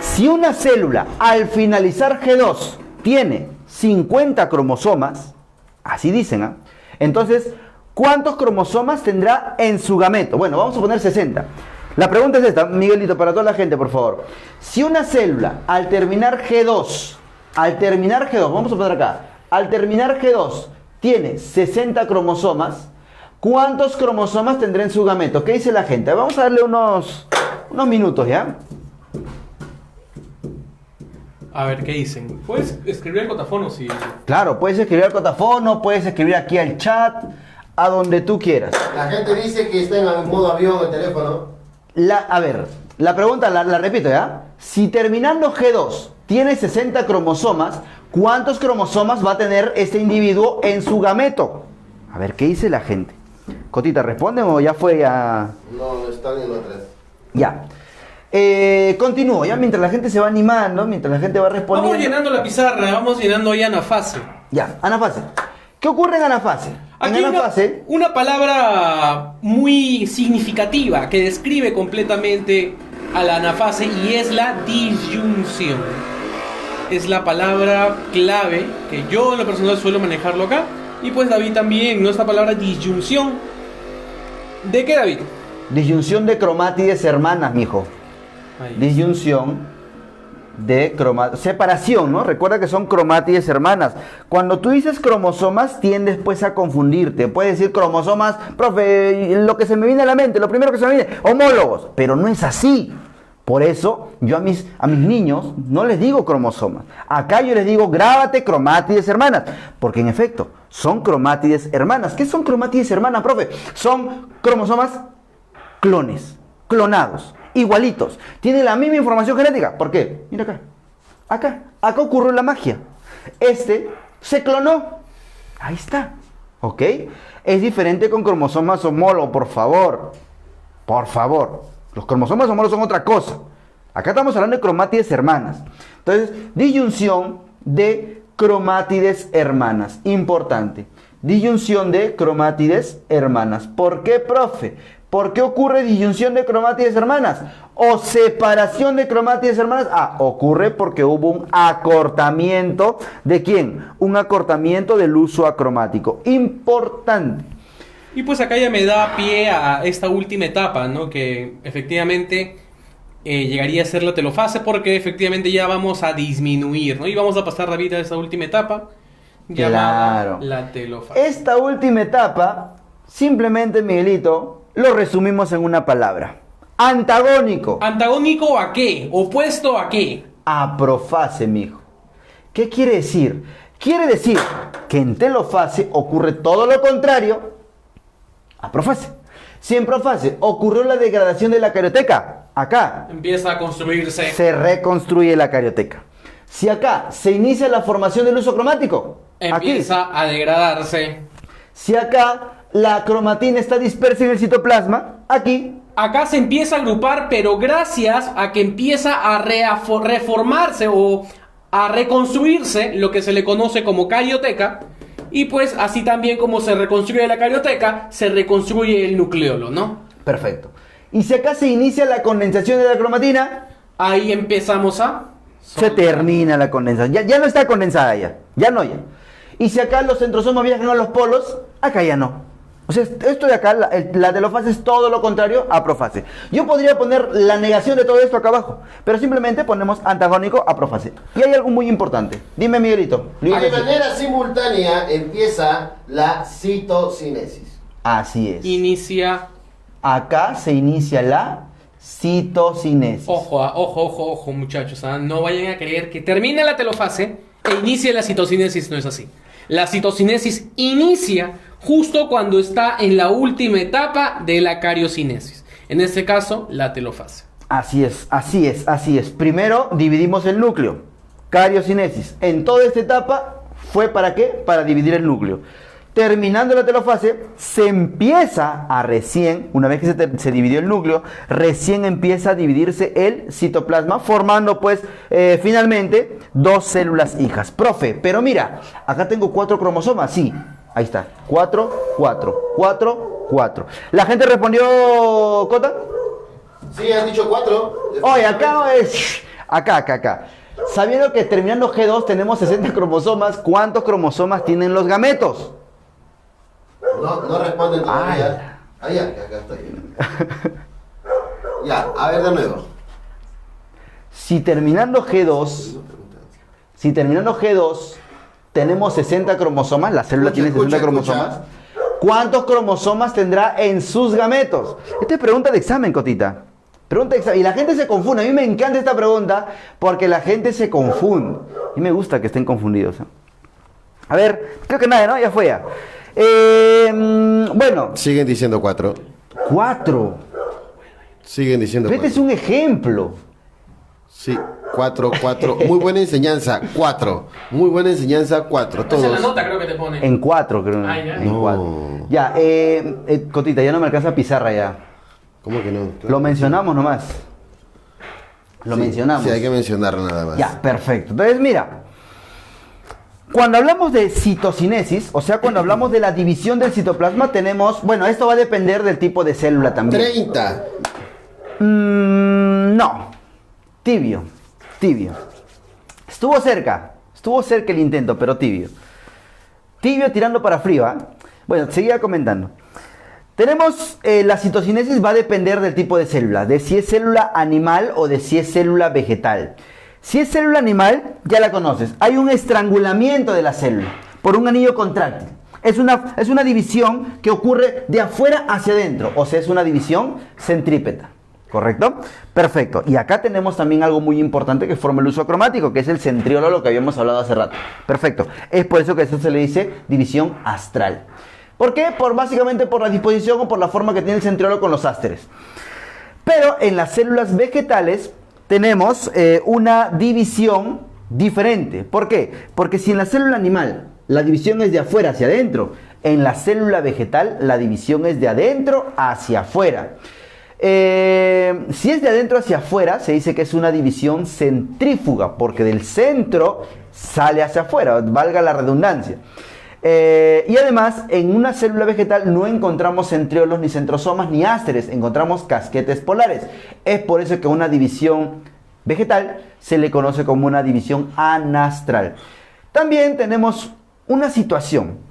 si una célula al finalizar G2 tiene 50 cromosomas, así dicen, ¿ah? Entonces, ¿cuántos cromosomas tendrá en su gameto? Bueno, vamos a poner 60. La pregunta es esta, Miguelito, para toda la gente, por favor. Si una célula al terminar G2, vamos a poner acá, al terminar G2 tiene 60 cromosomas, ¿cuántos cromosomas tendrá en su gameto? ¿Qué dice la gente? Vamos a darle unos minutos, ¿ya? A ver, ¿qué dicen? ¿Puedes escribir al cotafono si...? Claro, puedes escribir al cotafono, puedes escribir aquí al chat, a donde tú quieras. La gente dice que está en modo avión el teléfono. A ver, la pregunta la repito, ¿ya? Si terminando G2 tiene 60 cromosomas, ¿cuántos cromosomas va a tener este individuo en su gameto? A ver, ¿qué dice la gente? Cotita, ¿responden o ya fue ya? No, están en otras. Ya. Continúo, ya mientras la gente se va animando, mientras la gente va respondiendo. Vamos llenando la pizarra, vamos llenando ya anafase. Ya, anafase. ¿Qué ocurre en anafase? Aquí En hay anafase, una palabra muy significativa que describe completamente a la anafase y es la disyunción. Es la palabra clave que yo en lo personal suelo manejarlo acá. Y pues David también, ¿no? Esta palabra disyunción. ¿De qué, David? disyunción de cromátides hermanas, mijo. Ahí. Disyunción de separación, ¿no? Recuerda que son cromátides hermanas. Cuando tú dices cromosomas, tiendes pues a confundirte. Puedes decir cromosomas, profe, lo que se me viene a la mente, lo primero que se me viene, homólogos, pero no es así. Por eso, yo a mis niños no les digo cromosomas. Acá yo les digo, grábate cromátides hermanas. Porque en efecto, son cromátides hermanas. ¿Qué son cromátides hermanas, profe? Son cromosomas clones, clonados, igualitos. Tienen la misma información genética. ¿Por qué? Mira acá. Acá ocurrió la magia. Este se clonó. Ahí está. ¿Ok? Es diferente con cromosomas homólogos, por favor. Por favor. Los cromosomas homólogos son otra cosa. Acá estamos hablando de cromátides hermanas. Entonces, disyunción de cromátides hermanas. Importante. Disyunción de cromátides hermanas. ¿Por qué, profe? ¿Por qué ocurre disyunción de cromátides hermanas? O separación de cromátides hermanas. Ocurre porque hubo un acortamiento. ¿De quién? Un acortamiento del uso acromático. Importante. Y pues acá ya me da pie a esta última etapa, ¿no? Que efectivamente llegaría a ser la telofase, porque efectivamente ya vamos a disminuir, ¿no? Y vamos a pasar, David, a esta última etapa llamada Claro. la telofase. Esta última etapa, simplemente, Miguelito, lo resumimos en una palabra. Antagónico. ¿Antagónico a qué? ¿Opuesto a qué? A profase, mijo. ¿Qué quiere decir? Quiere decir que en telofase ocurre todo lo contrario a profase. Si en profase ocurrió la degradación de la carioteca, acá Empieza a construirse. se reconstruye la carioteca. Si acá se inicia la formación del uso cromático, aquí. Empieza a degradarse. Si acá la cromatina está dispersa en el citoplasma, aquí. Acá se empieza a agrupar, pero gracias a que empieza a reformarse o a reconstruirse lo que se le conoce como carioteca. Y pues así también como se reconstruye la carioteca, se reconstruye el nucleolo, ¿no? Perfecto. Y si acá se inicia la condensación de la cromatina, Ahí empezamos a... se termina la condensación. Ya no está condensada ya. Ya no ya. Y si acá los centrosomas viajan a los polos, acá ya no. O sea, esto de acá, la telofase es todo lo contrario a profase. Yo podría poner la negación de todo esto acá abajo, pero simplemente ponemos antagónico a profase. Y hay algo muy importante. Dime, Miguelito. De manera simultánea empieza la citocinesis. Así es. Inicia... Acá se inicia la citocinesis. Ojo, muchachos. No vayan a creer que termina la telofase e inicia la citocinesis. No es así. La citocinesis inicia justo cuando está en la última etapa de la cariocinesis. En este caso, la telofase. Así es. Primero dividimos el núcleo. Cariocinesis. En toda esta etapa fue ¿para qué? Para dividir el núcleo. Terminando la telofase, se empieza a recién, una vez que se dividió el núcleo, recién empieza a dividirse el citoplasma, formando pues finalmente 2 células hijas. Profe, pero mira, acá tengo 4 cromosomas, sí, ahí está, 4, 4, 4, 4. ¿La gente respondió, Cota? Sí, han dicho 4. Oye, acá es... Acá. Sabiendo que terminando G2 tenemos 60 cromosomas, ¿cuántos cromosomas tienen los gametos? No responden todavía. Acá estoy. Ya, a ver de nuevo. Si terminando G2 tenemos 60 cromosomas, la célula tiene 60 cromosomas, ¿cuántos cromosomas tendrá en sus gametos? Esta es pregunta de examen, Cotita. Pregunta de examen. Y la gente se confunde. A mí me encanta esta pregunta porque la gente se confunde. Y me gusta que estén confundidos. A ver, creo que nada, ¿no? Ya fue ya. Bueno. Siguen diciendo 4. 4. Siguen diciendo 4. Este es un ejemplo. Sí, 4. Muy buena enseñanza, 4. Muy buena enseñanza, 4. Esa es la Todos. nota, creo que te pone. En 4, creo. Ah, ya. En No. 4. Ya, Cotita, ya no me alcanza pizarra ya. ¿Cómo que no? Lo mencionamos nomás. Lo mencionamos. Sí, hay que mencionarlo nada más. Ya, perfecto. Entonces, mira. Cuando hablamos de citocinesis, o sea, cuando hablamos de la división del citoplasma, tenemos... Bueno, esto va a depender del tipo de célula también. 30. No. Tibio. Estuvo cerca el intento, pero tibio. Tibio tirando para frío, ¿eh? Bueno, seguía comentando. Tenemos, la citocinesis va a depender del tipo de célula, de si es célula animal o de si es célula vegetal. Si es célula animal, ya la conoces. Hay un estrangulamiento de la célula por un anillo contráctil. Es una división que ocurre de afuera hacia adentro, o sea, es una división centrípeta. ¿Correcto? Perfecto. Y acá tenemos también algo muy importante que forma el uso cromático, que es el centriolo, lo que habíamos hablado hace rato. Perfecto. Es por eso que eso se le dice división astral. ¿Por qué? Básicamente por la disposición o por la forma que tiene el centriolo con los ásteres. Pero en las células vegetales tenemos una división diferente. ¿Por qué? Porque si en la célula animal la división es de afuera hacia adentro, en la célula vegetal la división es de adentro hacia afuera. Si es de adentro hacia afuera, se dice que es una división centrífuga, porque del centro sale hacia afuera, valga la redundancia. Y además, en una célula vegetal no encontramos centriolos, ni centrosomas, ni ásteres, encontramos casquetes polares. Es por eso que una división vegetal se le conoce como una división anastral. También tenemos una situación.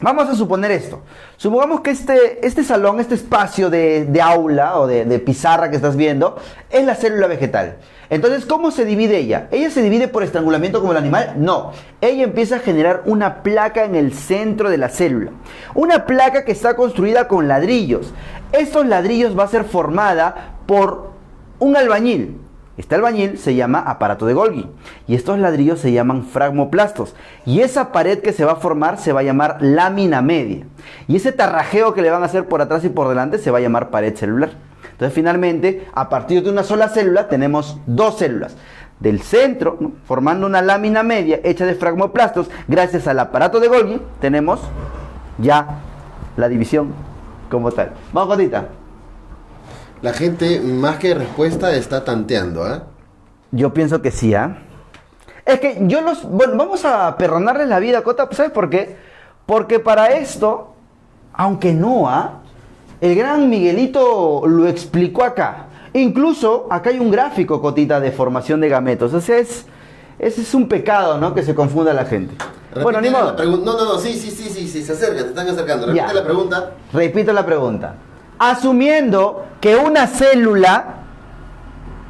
Vamos a suponer esto. Supongamos que este salón, este espacio de aula o de pizarra que estás viendo, es la célula vegetal. Entonces, ¿cómo se divide ella? ¿Ella se divide por estrangulamiento como el animal? No. Ella empieza a generar una placa en el centro de la célula. Una placa que está construida con ladrillos. Estos ladrillos va a ser formada por un albañil. Este albañil se llama aparato de Golgi y estos ladrillos se llaman fragmoplastos, y esa pared que se va a formar se va a llamar lámina media, y ese tarrajeo que le van a hacer por atrás y por delante se va a llamar pared celular. Entonces finalmente, a partir de una sola célula tenemos dos células del centro, ¿no?, formando una lámina media hecha de fragmoplastos. Gracias al aparato de Golgi tenemos ya la división como tal. Vamos, Cotita. La gente, más que respuesta, está tanteando, ¿eh? Yo pienso que sí, ¿ah? Es que bueno, vamos a perdonarles la vida, Cota, ¿sabes por qué? Porque para esto, aunque no, El gran Miguelito lo explicó acá. Incluso acá hay un gráfico, Cotita, de formación de gametos. O sea, ese es un pecado, ¿no? Que se confunda la gente. Bueno, ni modo. No, sí, se acercan, se están acercando. Repite la pregunta. Repito la pregunta. Asumiendo que una célula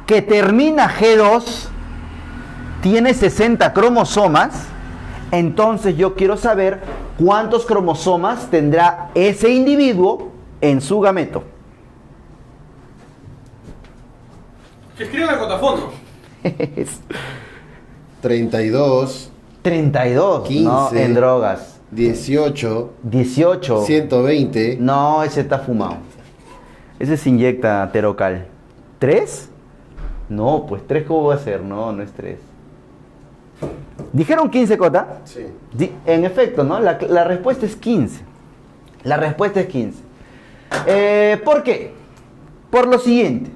que termina G2 tiene 60 cromosomas, entonces yo quiero saber cuántos cromosomas tendrá ese individuo en su gameto. Que escriban al cotafono. 32. 32. 15. No, en drogas. 18. 18. 120. No, ese está fumado. Ese se inyecta terocal. ¿3? No, pues 3 ¿cómo va a ser? No, no es 3. ¿Dijeron 15, Cota? Sí. En efecto, ¿no? La respuesta es 15. La respuesta es 15. ¿Por qué? Por lo siguiente.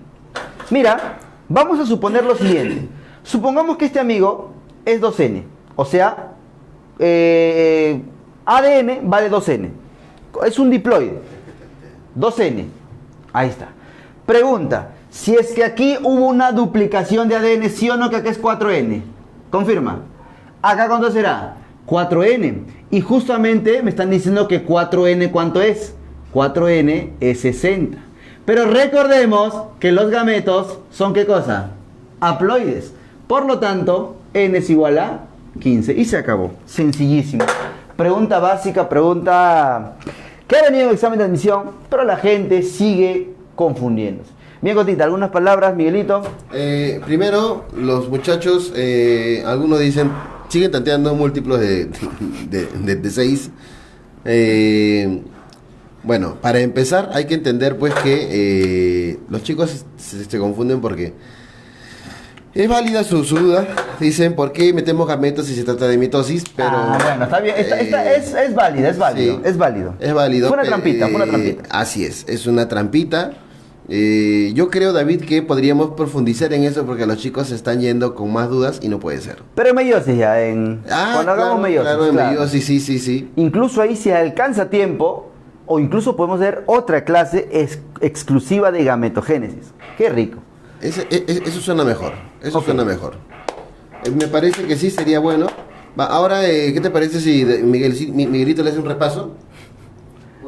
Mira, vamos a suponer lo siguiente. Supongamos que este amigo es 2N. O sea, ADN vale 2N. Es un diploide. 2N. Ahí está. Pregunta, si es que aquí hubo una duplicación de ADN, ¿sí o no que acá es 4N? Confirma. ¿Acá cuánto será? 4N. Y justamente me están diciendo que 4N, ¿cuánto es? 4N es 60. Pero recordemos que los gametos son, ¿qué cosa? Haploides. Por lo tanto, N es igual a 15. Y se acabó. Sencillísimo. Pregunta básica, pregunta que ha venido en examen de admisión, pero la gente sigue confundiéndose. Bien, Cotita, ¿algunas palabras, Miguelito? Primero, los muchachos, algunos dicen, siguen tanteando múltiplos de 6. Bueno, para empezar hay que entender pues que los chicos se confunden porque es válida su duda. Dicen, ¿por qué metemos gametos si se trata de mitosis? Pero, bueno, está bien, es válido, sí, es válido. Es válido. Fue una trampita, fue una trampita. Así es una trampita. Yo creo, David, que podríamos profundizar en eso porque los chicos se están yendo con más dudas y no puede ser. Pero en meiosis ya, cuando hagamos meiosis. Claro, en meiosis, sí. Incluso ahí si alcanza tiempo, o incluso podemos ver otra clase exclusiva de gametogénesis. Qué rico. Eso suena mejor, suena mejor. Me parece que sí, sería bueno. Ahora, ¿qué te parece si Miguelito le hace un repaso?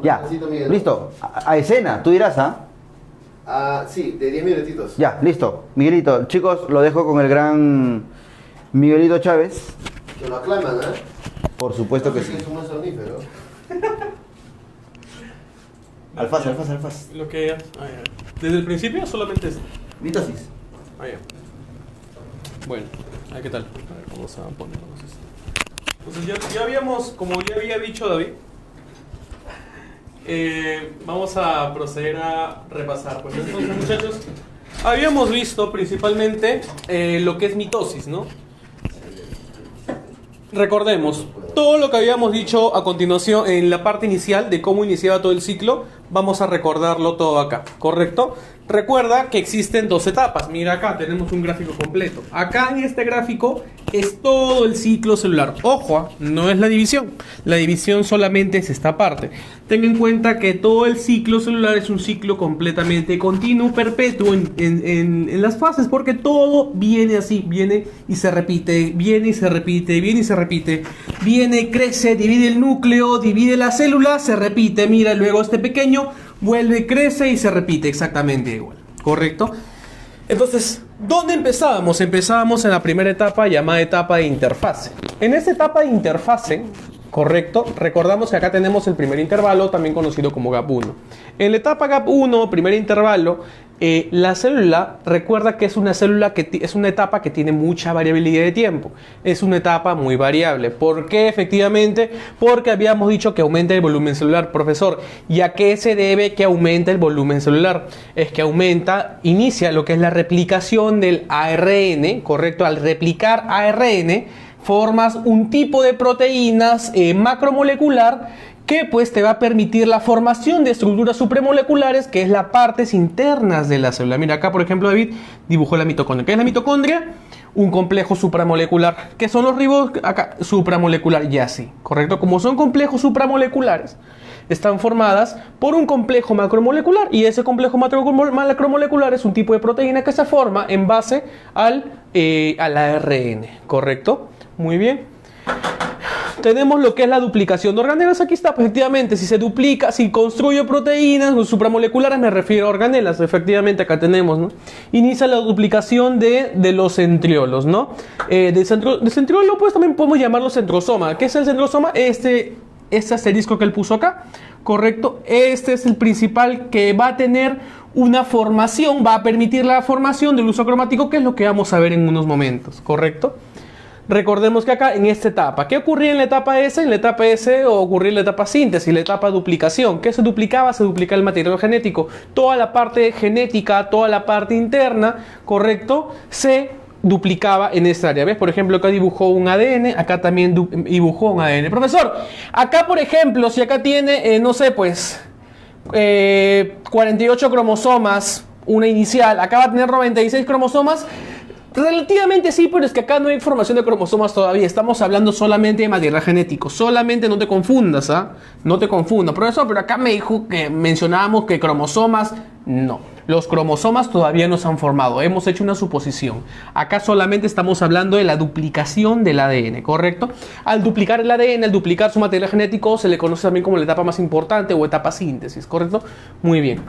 Ya, listo. A escena, tú dirás, sí, de 10 minutitos. Ya, listo. Miguelito, chicos, lo dejo con el gran Miguelito Chávez. Que lo aclaman, Por supuesto que sí. Es un más sonífero. Alfaz. Lo que... Desde el principio solamente es... Mitosis. Ya. Bueno, ¿qué tal? A ver, vamos a ponernos esto. Entonces ya habíamos, como ya había dicho David, vamos a proceder a repasar. Pues entonces, muchachos, habíamos visto principalmente lo que es mitosis, ¿no? Recordemos, todo lo que habíamos dicho a continuación en la parte inicial de cómo iniciaba todo el ciclo, vamos a recordarlo todo acá, ¿correcto? Recuerda que existen 2 etapas. Mira acá, tenemos un gráfico completo. Acá en este gráfico es todo el ciclo celular. Ojo, no es la división. La división solamente es esta parte. Ten en cuenta que todo el ciclo celular es un ciclo completamente continuo, perpetuo en las fases, porque todo viene así, viene y se repite, viene y se repite, viene y se repite, viene, crece, divide el núcleo, divide la célula, se repite, mira, luego este pequeño vuelve, crece y se repite exactamente igual, ¿correcto? Entonces, ¿dónde empezábamos? Empezábamos en la primera etapa llamada etapa de interfase. En esta etapa de interfase, ¿correcto? Recordamos que acá tenemos el primer intervalo, también conocido como gap 1. En la etapa gap 1, primer intervalo, la célula, recuerda que es una célula es una etapa que tiene mucha variabilidad de tiempo. Es una etapa muy variable. ¿Por qué? Efectivamente, porque habíamos dicho que aumenta el volumen celular. Profesor, ¿y a qué se debe que aumente el volumen celular? Es que inicia lo que es la replicación del ARN, ¿correcto? Al replicar ARN, formas un tipo de proteínas macromolecular que pues te va a permitir la formación de estructuras supramoleculares, que es las partes internas de la célula. Mira, acá por ejemplo David dibujó la mitocondria. ¿Qué es la mitocondria? Un complejo supramolecular. ¿Qué son los ribos? Acá, supramolecular, ya sí, ¿correcto? Como son complejos supramoleculares, están formadas por un complejo macromolecular, y ese complejo macromolecular es un tipo de proteína que se forma en base al ARN, ¿correcto? Muy bien. Tenemos lo que es la duplicación de organelas. Aquí está, pues, efectivamente, si se duplica, si construye proteínas supramoleculares, me refiero a organelas. Efectivamente, acá tenemos, ¿no? Inicia la duplicación de los centriolos, ¿no? De centriolo, pues, también podemos llamarlo centrosoma. ¿Qué es el centrosoma? Este asterisco que él puso acá, ¿correcto? Este es el principal que va a tener una formación, va a permitir la formación del uso cromático, que es lo que vamos a ver en unos momentos, ¿correcto? Recordemos que acá en esta etapa, ¿qué ocurría en la etapa S? En la etapa S ocurría en la etapa síntesis, la etapa duplicación. ¿Qué se duplicaba? Se duplicaba el material genético. Toda la parte genética, toda la parte interna, ¿correcto? Se duplicaba en esta área. ¿Ves? Por ejemplo, acá dibujó un ADN, acá también dibujó un ADN. Profesor, acá por ejemplo, si acá tiene, no sé, pues, 48 cromosomas, una inicial, acá va a tener 96 cromosomas. Relativamente sí, pero es que acá no hay formación de cromosomas todavía. Estamos hablando solamente de material genético. Solamente no te confundas, ¿ah? No te confundas. Profesor, pero acá me dijo que mencionábamos que cromosomas. No, los cromosomas todavía no se han formado. Hemos hecho una suposición. Acá solamente estamos hablando de la duplicación del ADN, ¿correcto? Al duplicar el ADN, al duplicar su material genético, se le conoce también como la etapa más importante o etapa síntesis, ¿correcto? Muy bien.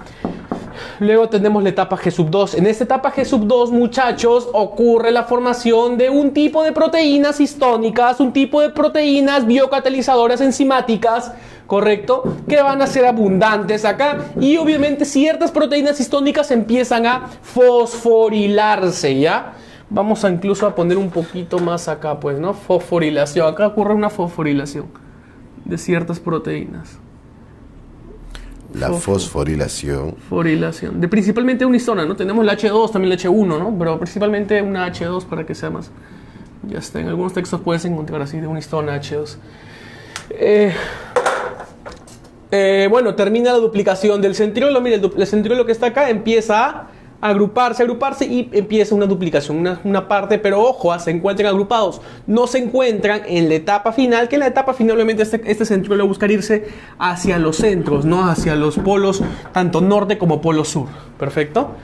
Luego tenemos la etapa G2. En esta etapa G2, muchachos, ocurre la formación de un tipo de proteínas histónicas, un tipo de proteínas biocatalizadoras enzimáticas, ¿correcto? Que van a ser abundantes acá, y obviamente ciertas proteínas histónicas empiezan a fosforilarse, ¿ya? Vamos a incluso a poner un poquito más acá, pues, ¿no? Fosforilación. Acá ocurre una fosforilación de ciertas proteínas. La fosforilación. Fosforilación. De principalmente una histona, ¿no? Tenemos la H2, también la H1, ¿no? Pero principalmente una H2 para que sea más. Ya está, en algunos textos puedes encontrar así de una histona H2. Bueno, termina la duplicación del centriolo. Mira, el centriolo que está acá empieza a agruparse y empieza una duplicación, una parte, pero ojo, se encuentran agrupados, no se encuentran en la etapa final, que en la etapa final obviamente este centriolo busca irse hacia los centros, ¿no? Hacia los polos, tanto norte como polo sur. ¿Perfecto?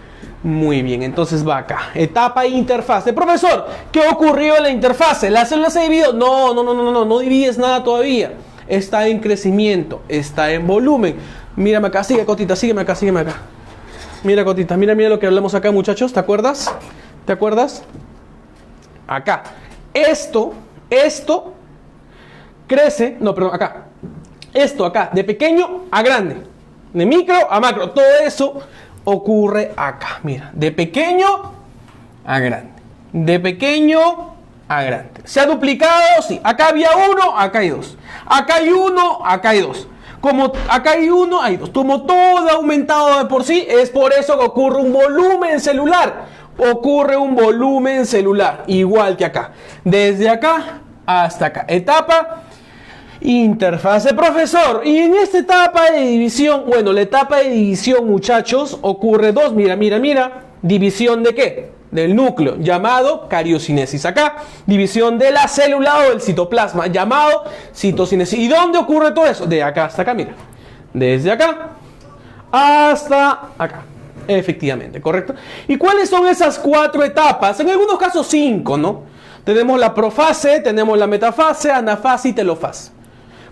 Muy bien, entonces va acá. Etapa interfase. Profesor, ¿qué ocurrió en la interfase? ¿La célula se dividió? No divides nada todavía. Está en crecimiento, está en volumen. Mírame acá, sigue Cotita, sígueme acá. Mira, Cotita, mira lo que hablamos acá, muchachos. ¿Te acuerdas? Acá. Esto crece. No, perdón, acá. Esto acá, de pequeño a grande. De micro a macro. Todo eso ocurre acá. Mira, de pequeño a grande. De pequeño a grande. ¿Se ha duplicado? Sí. Acá había uno, acá hay dos. Acá hay uno, acá hay dos. Como acá hay uno, hay dos. Como todo ha aumentado de por sí, es por eso que ocurre un volumen celular. Igual que acá. Desde acá hasta acá. Etapa interfase, profesor. Y en esta etapa de división, bueno, la etapa de división, muchachos, ocurre dos. Mira. ¿División de qué? Del núcleo, llamado cariocinesis. Acá, división de la célula o del citoplasma, llamado citocinesis. ¿Y dónde ocurre todo eso? De acá hasta acá, mira. Desde acá hasta acá. Efectivamente, ¿correcto? ¿Y cuáles son esas 4 etapas? En algunos casos 5, ¿no? Tenemos la profase, tenemos la metafase, anafase y telofase.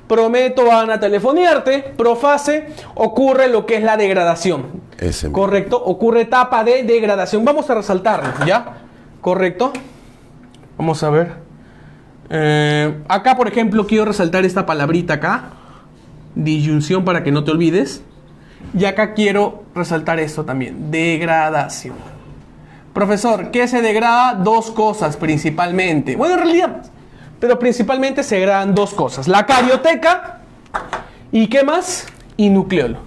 Prometo, van a telefonearte. Profase, ocurre lo que es la degradación. Correcto, ocurre etapa de degradación. Vamos a resaltarlo, ¿ya? Correcto. Vamos a ver. Acá, por ejemplo, quiero resaltar esta palabrita acá. Disyunción, para que no te olvides. Y acá quiero resaltar esto también. Degradación. Profesor, ¿qué se degrada? 2 cosas principalmente. Bueno, en realidad, pero principalmente se degradan 2 cosas. La carioteca y ¿qué más? Y nucleolo.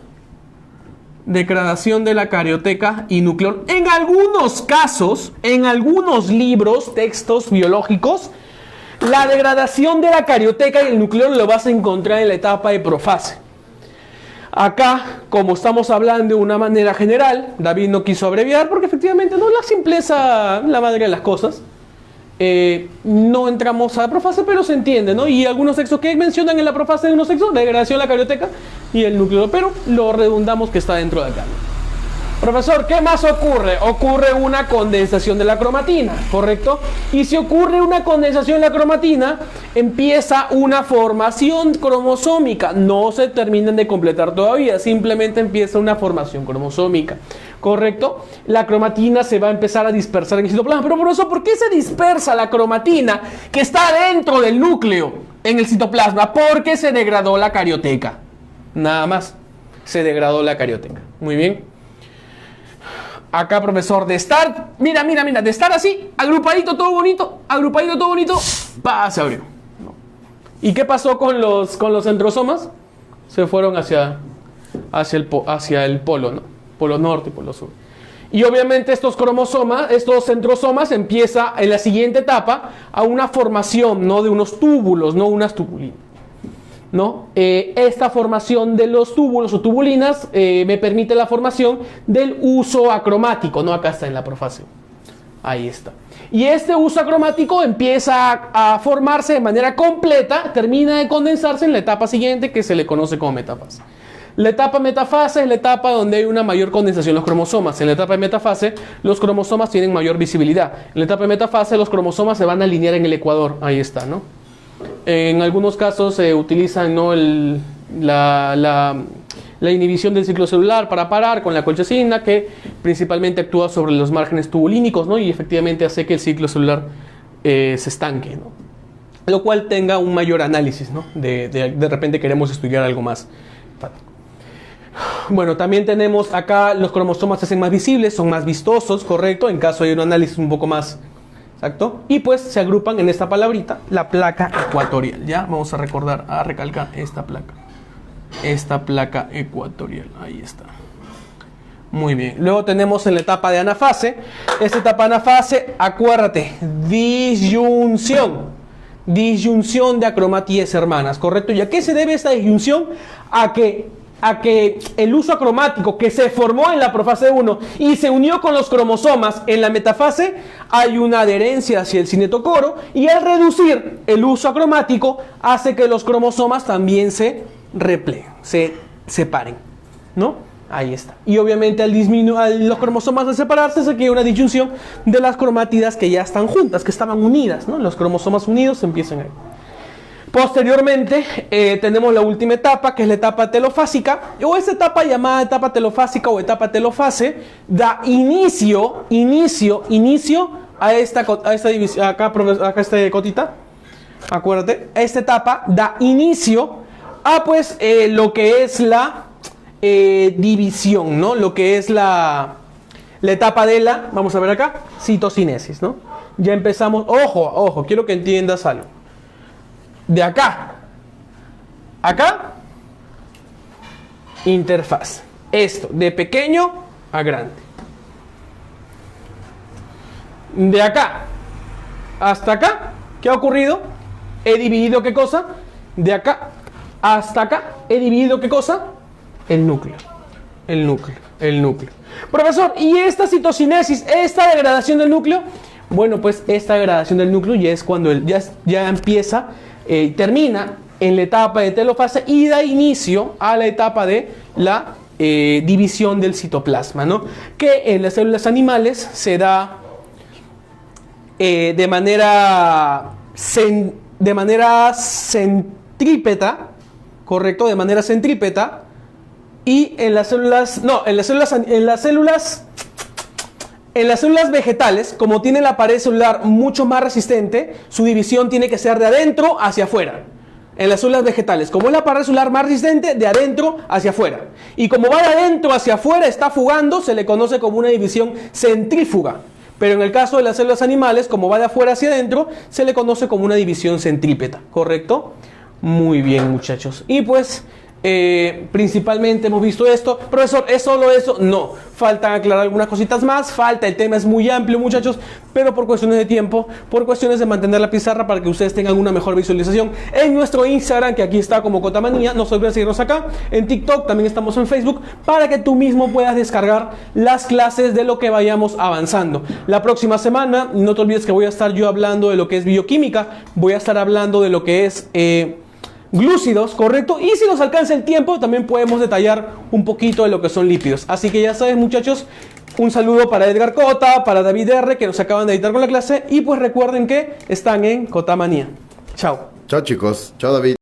Degradación de la carioteca y nucleolo. En algunos casos, en algunos libros, textos biológicos, la degradación de la carioteca y el nucleolo lo vas a encontrar en la etapa de profase. Acá, como estamos hablando de una manera general, David no quiso abreviar porque efectivamente no, la simpleza, la madre de las cosas. No entramos a la profase, pero se entiende, ¿no? Y algunos textos que mencionan en la profase de unos textos, la degradación de la carioteca y el núcleo, pero lo redundamos que está dentro de acá. Profesor, ¿qué más ocurre? Ocurre una condensación de la cromatina, ¿correcto? Y si ocurre una condensación de la cromatina, empieza una formación cromosómica. No se terminan de completar todavía, simplemente empieza una formación cromosómica, ¿correcto? La cromatina se va a empezar a dispersar en el citoplasma. Pero profesor, ¿por qué se dispersa la cromatina que está dentro del núcleo en el citoplasma? Porque se degradó la carioteca. Nada más, se degradó la carioteca. Muy bien. Acá, profesor, de estar, mira, de estar así, agrupadito todo bonito, ¡pah! Se abrió. No. ¿Y qué pasó con los centrosomas? Se fueron hacia el polo, ¿no? Polo norte y polo sur. Y obviamente estos centrosomas empieza en la siguiente etapa a una formación, ¿no? De unos túbulos, no unas tubulinas, ¿no? Esta formación de los túbulos o tubulinas me permite la formación del uso acromático, ¿no? Acá está en la profase. Ahí está. Y este uso acromático empieza a formarse de manera completa, termina de condensarse en la etapa siguiente que se le conoce como metafase. La etapa metafase es la etapa donde hay una mayor condensación de los cromosomas. En la etapa de metafase, los cromosomas tienen mayor visibilidad. En la etapa de metafase, los cromosomas se van a alinear en el ecuador. Ahí está, ¿no? En algunos casos se utilizan, ¿no? la inhibición del ciclo celular para parar con la colchicina, que principalmente actúa sobre los márgenes tubulínicos, ¿no? Y efectivamente hace que el ciclo celular se estanque, ¿no? Lo cual tenga un mayor análisis, ¿no? De repente queremos estudiar algo más. Bueno, también tenemos acá los cromosomas se hacen más visibles, son más vistosos, correcto, en caso de un análisis un poco más exacto. Y pues se agrupan en esta palabrita, la placa ecuatorial. Ya vamos a recalcar esta placa. Esta placa ecuatorial, ahí está. Muy bien. Luego tenemos en la etapa de anafase. Esta etapa de anafase, acuérdate, disyunción de acromatías hermanas, correcto. ¿Y a qué se debe esta disyunción? A que el uso acromático que se formó en la profase 1 y se unió con los cromosomas en la metafase, hay una adherencia hacia el cinetocoro, y al reducir el uso acromático hace que los cromosomas también se repleguen, se separen, ¿no? Ahí está. Y obviamente al los cromosomas al separarse se crea una disyunción de las cromátidas que ya están juntas, que estaban unidas, ¿no? Los cromosomas unidos empiezan ahí. Posteriormente tenemos la última etapa, que es la etapa telofásica, o esa etapa llamada etapa telofásica o etapa telofase da inicio a esta división. Acá cotita, acuérdate, esta etapa da inicio a pues lo que es la división, ¿no? Lo que es la etapa de la, vamos a ver acá, citocinesis, ¿no? Ya empezamos, ojo, quiero que entiendas algo. De acá, interfaz. Esto, de pequeño a grande. De acá hasta acá, ¿qué ha ocurrido? He dividido ¿qué cosa? De acá hasta acá, he dividido ¿qué cosa? El núcleo. Profesor, ¿y esta citocinesis, esta degradación del núcleo? Bueno, pues esta degradación del núcleo ya es cuando ya empieza... termina en la etapa de telofase y da inicio a la etapa de la división del citoplasma, ¿no? Que en las células animales se da de manera centrípeta, correcto, de manera centrípeta, y en las células vegetales, como tiene la pared celular mucho más resistente, su división tiene que ser de adentro hacia afuera. En las células vegetales, como es la pared celular más resistente, de adentro hacia afuera. Y como va de adentro hacia afuera, está fugando, se le conoce como una división centrífuga. Pero en el caso de las células animales, como va de afuera hacia adentro, se le conoce como una división centrípeta, ¿correcto? Muy bien, muchachos. Y pues... principalmente hemos visto esto. Profesor, ¿es solo eso? No, faltan aclarar algunas cositas más, el tema es muy amplio, muchachos, pero por cuestiones de tiempo, por cuestiones de mantener la pizarra para que ustedes tengan una mejor visualización, en nuestro Instagram, que aquí está como Cotamanía, no se olviden seguirnos acá, en TikTok, también estamos en Facebook, para que tú mismo puedas descargar las clases de lo que vayamos avanzando. La próxima semana, no te olvides que voy a estar yo hablando de lo que es bioquímica, voy a estar hablando de lo que es glúcidos, ¿correcto? Y si nos alcanza el tiempo, también podemos detallar un poquito de lo que son lípidos. Así que ya sabes, muchachos, un saludo para Edgar Cota, para David R, que nos acaban de editar con la clase. Y pues recuerden que están en Cotamanía. Chao. Chao chicos, chao David.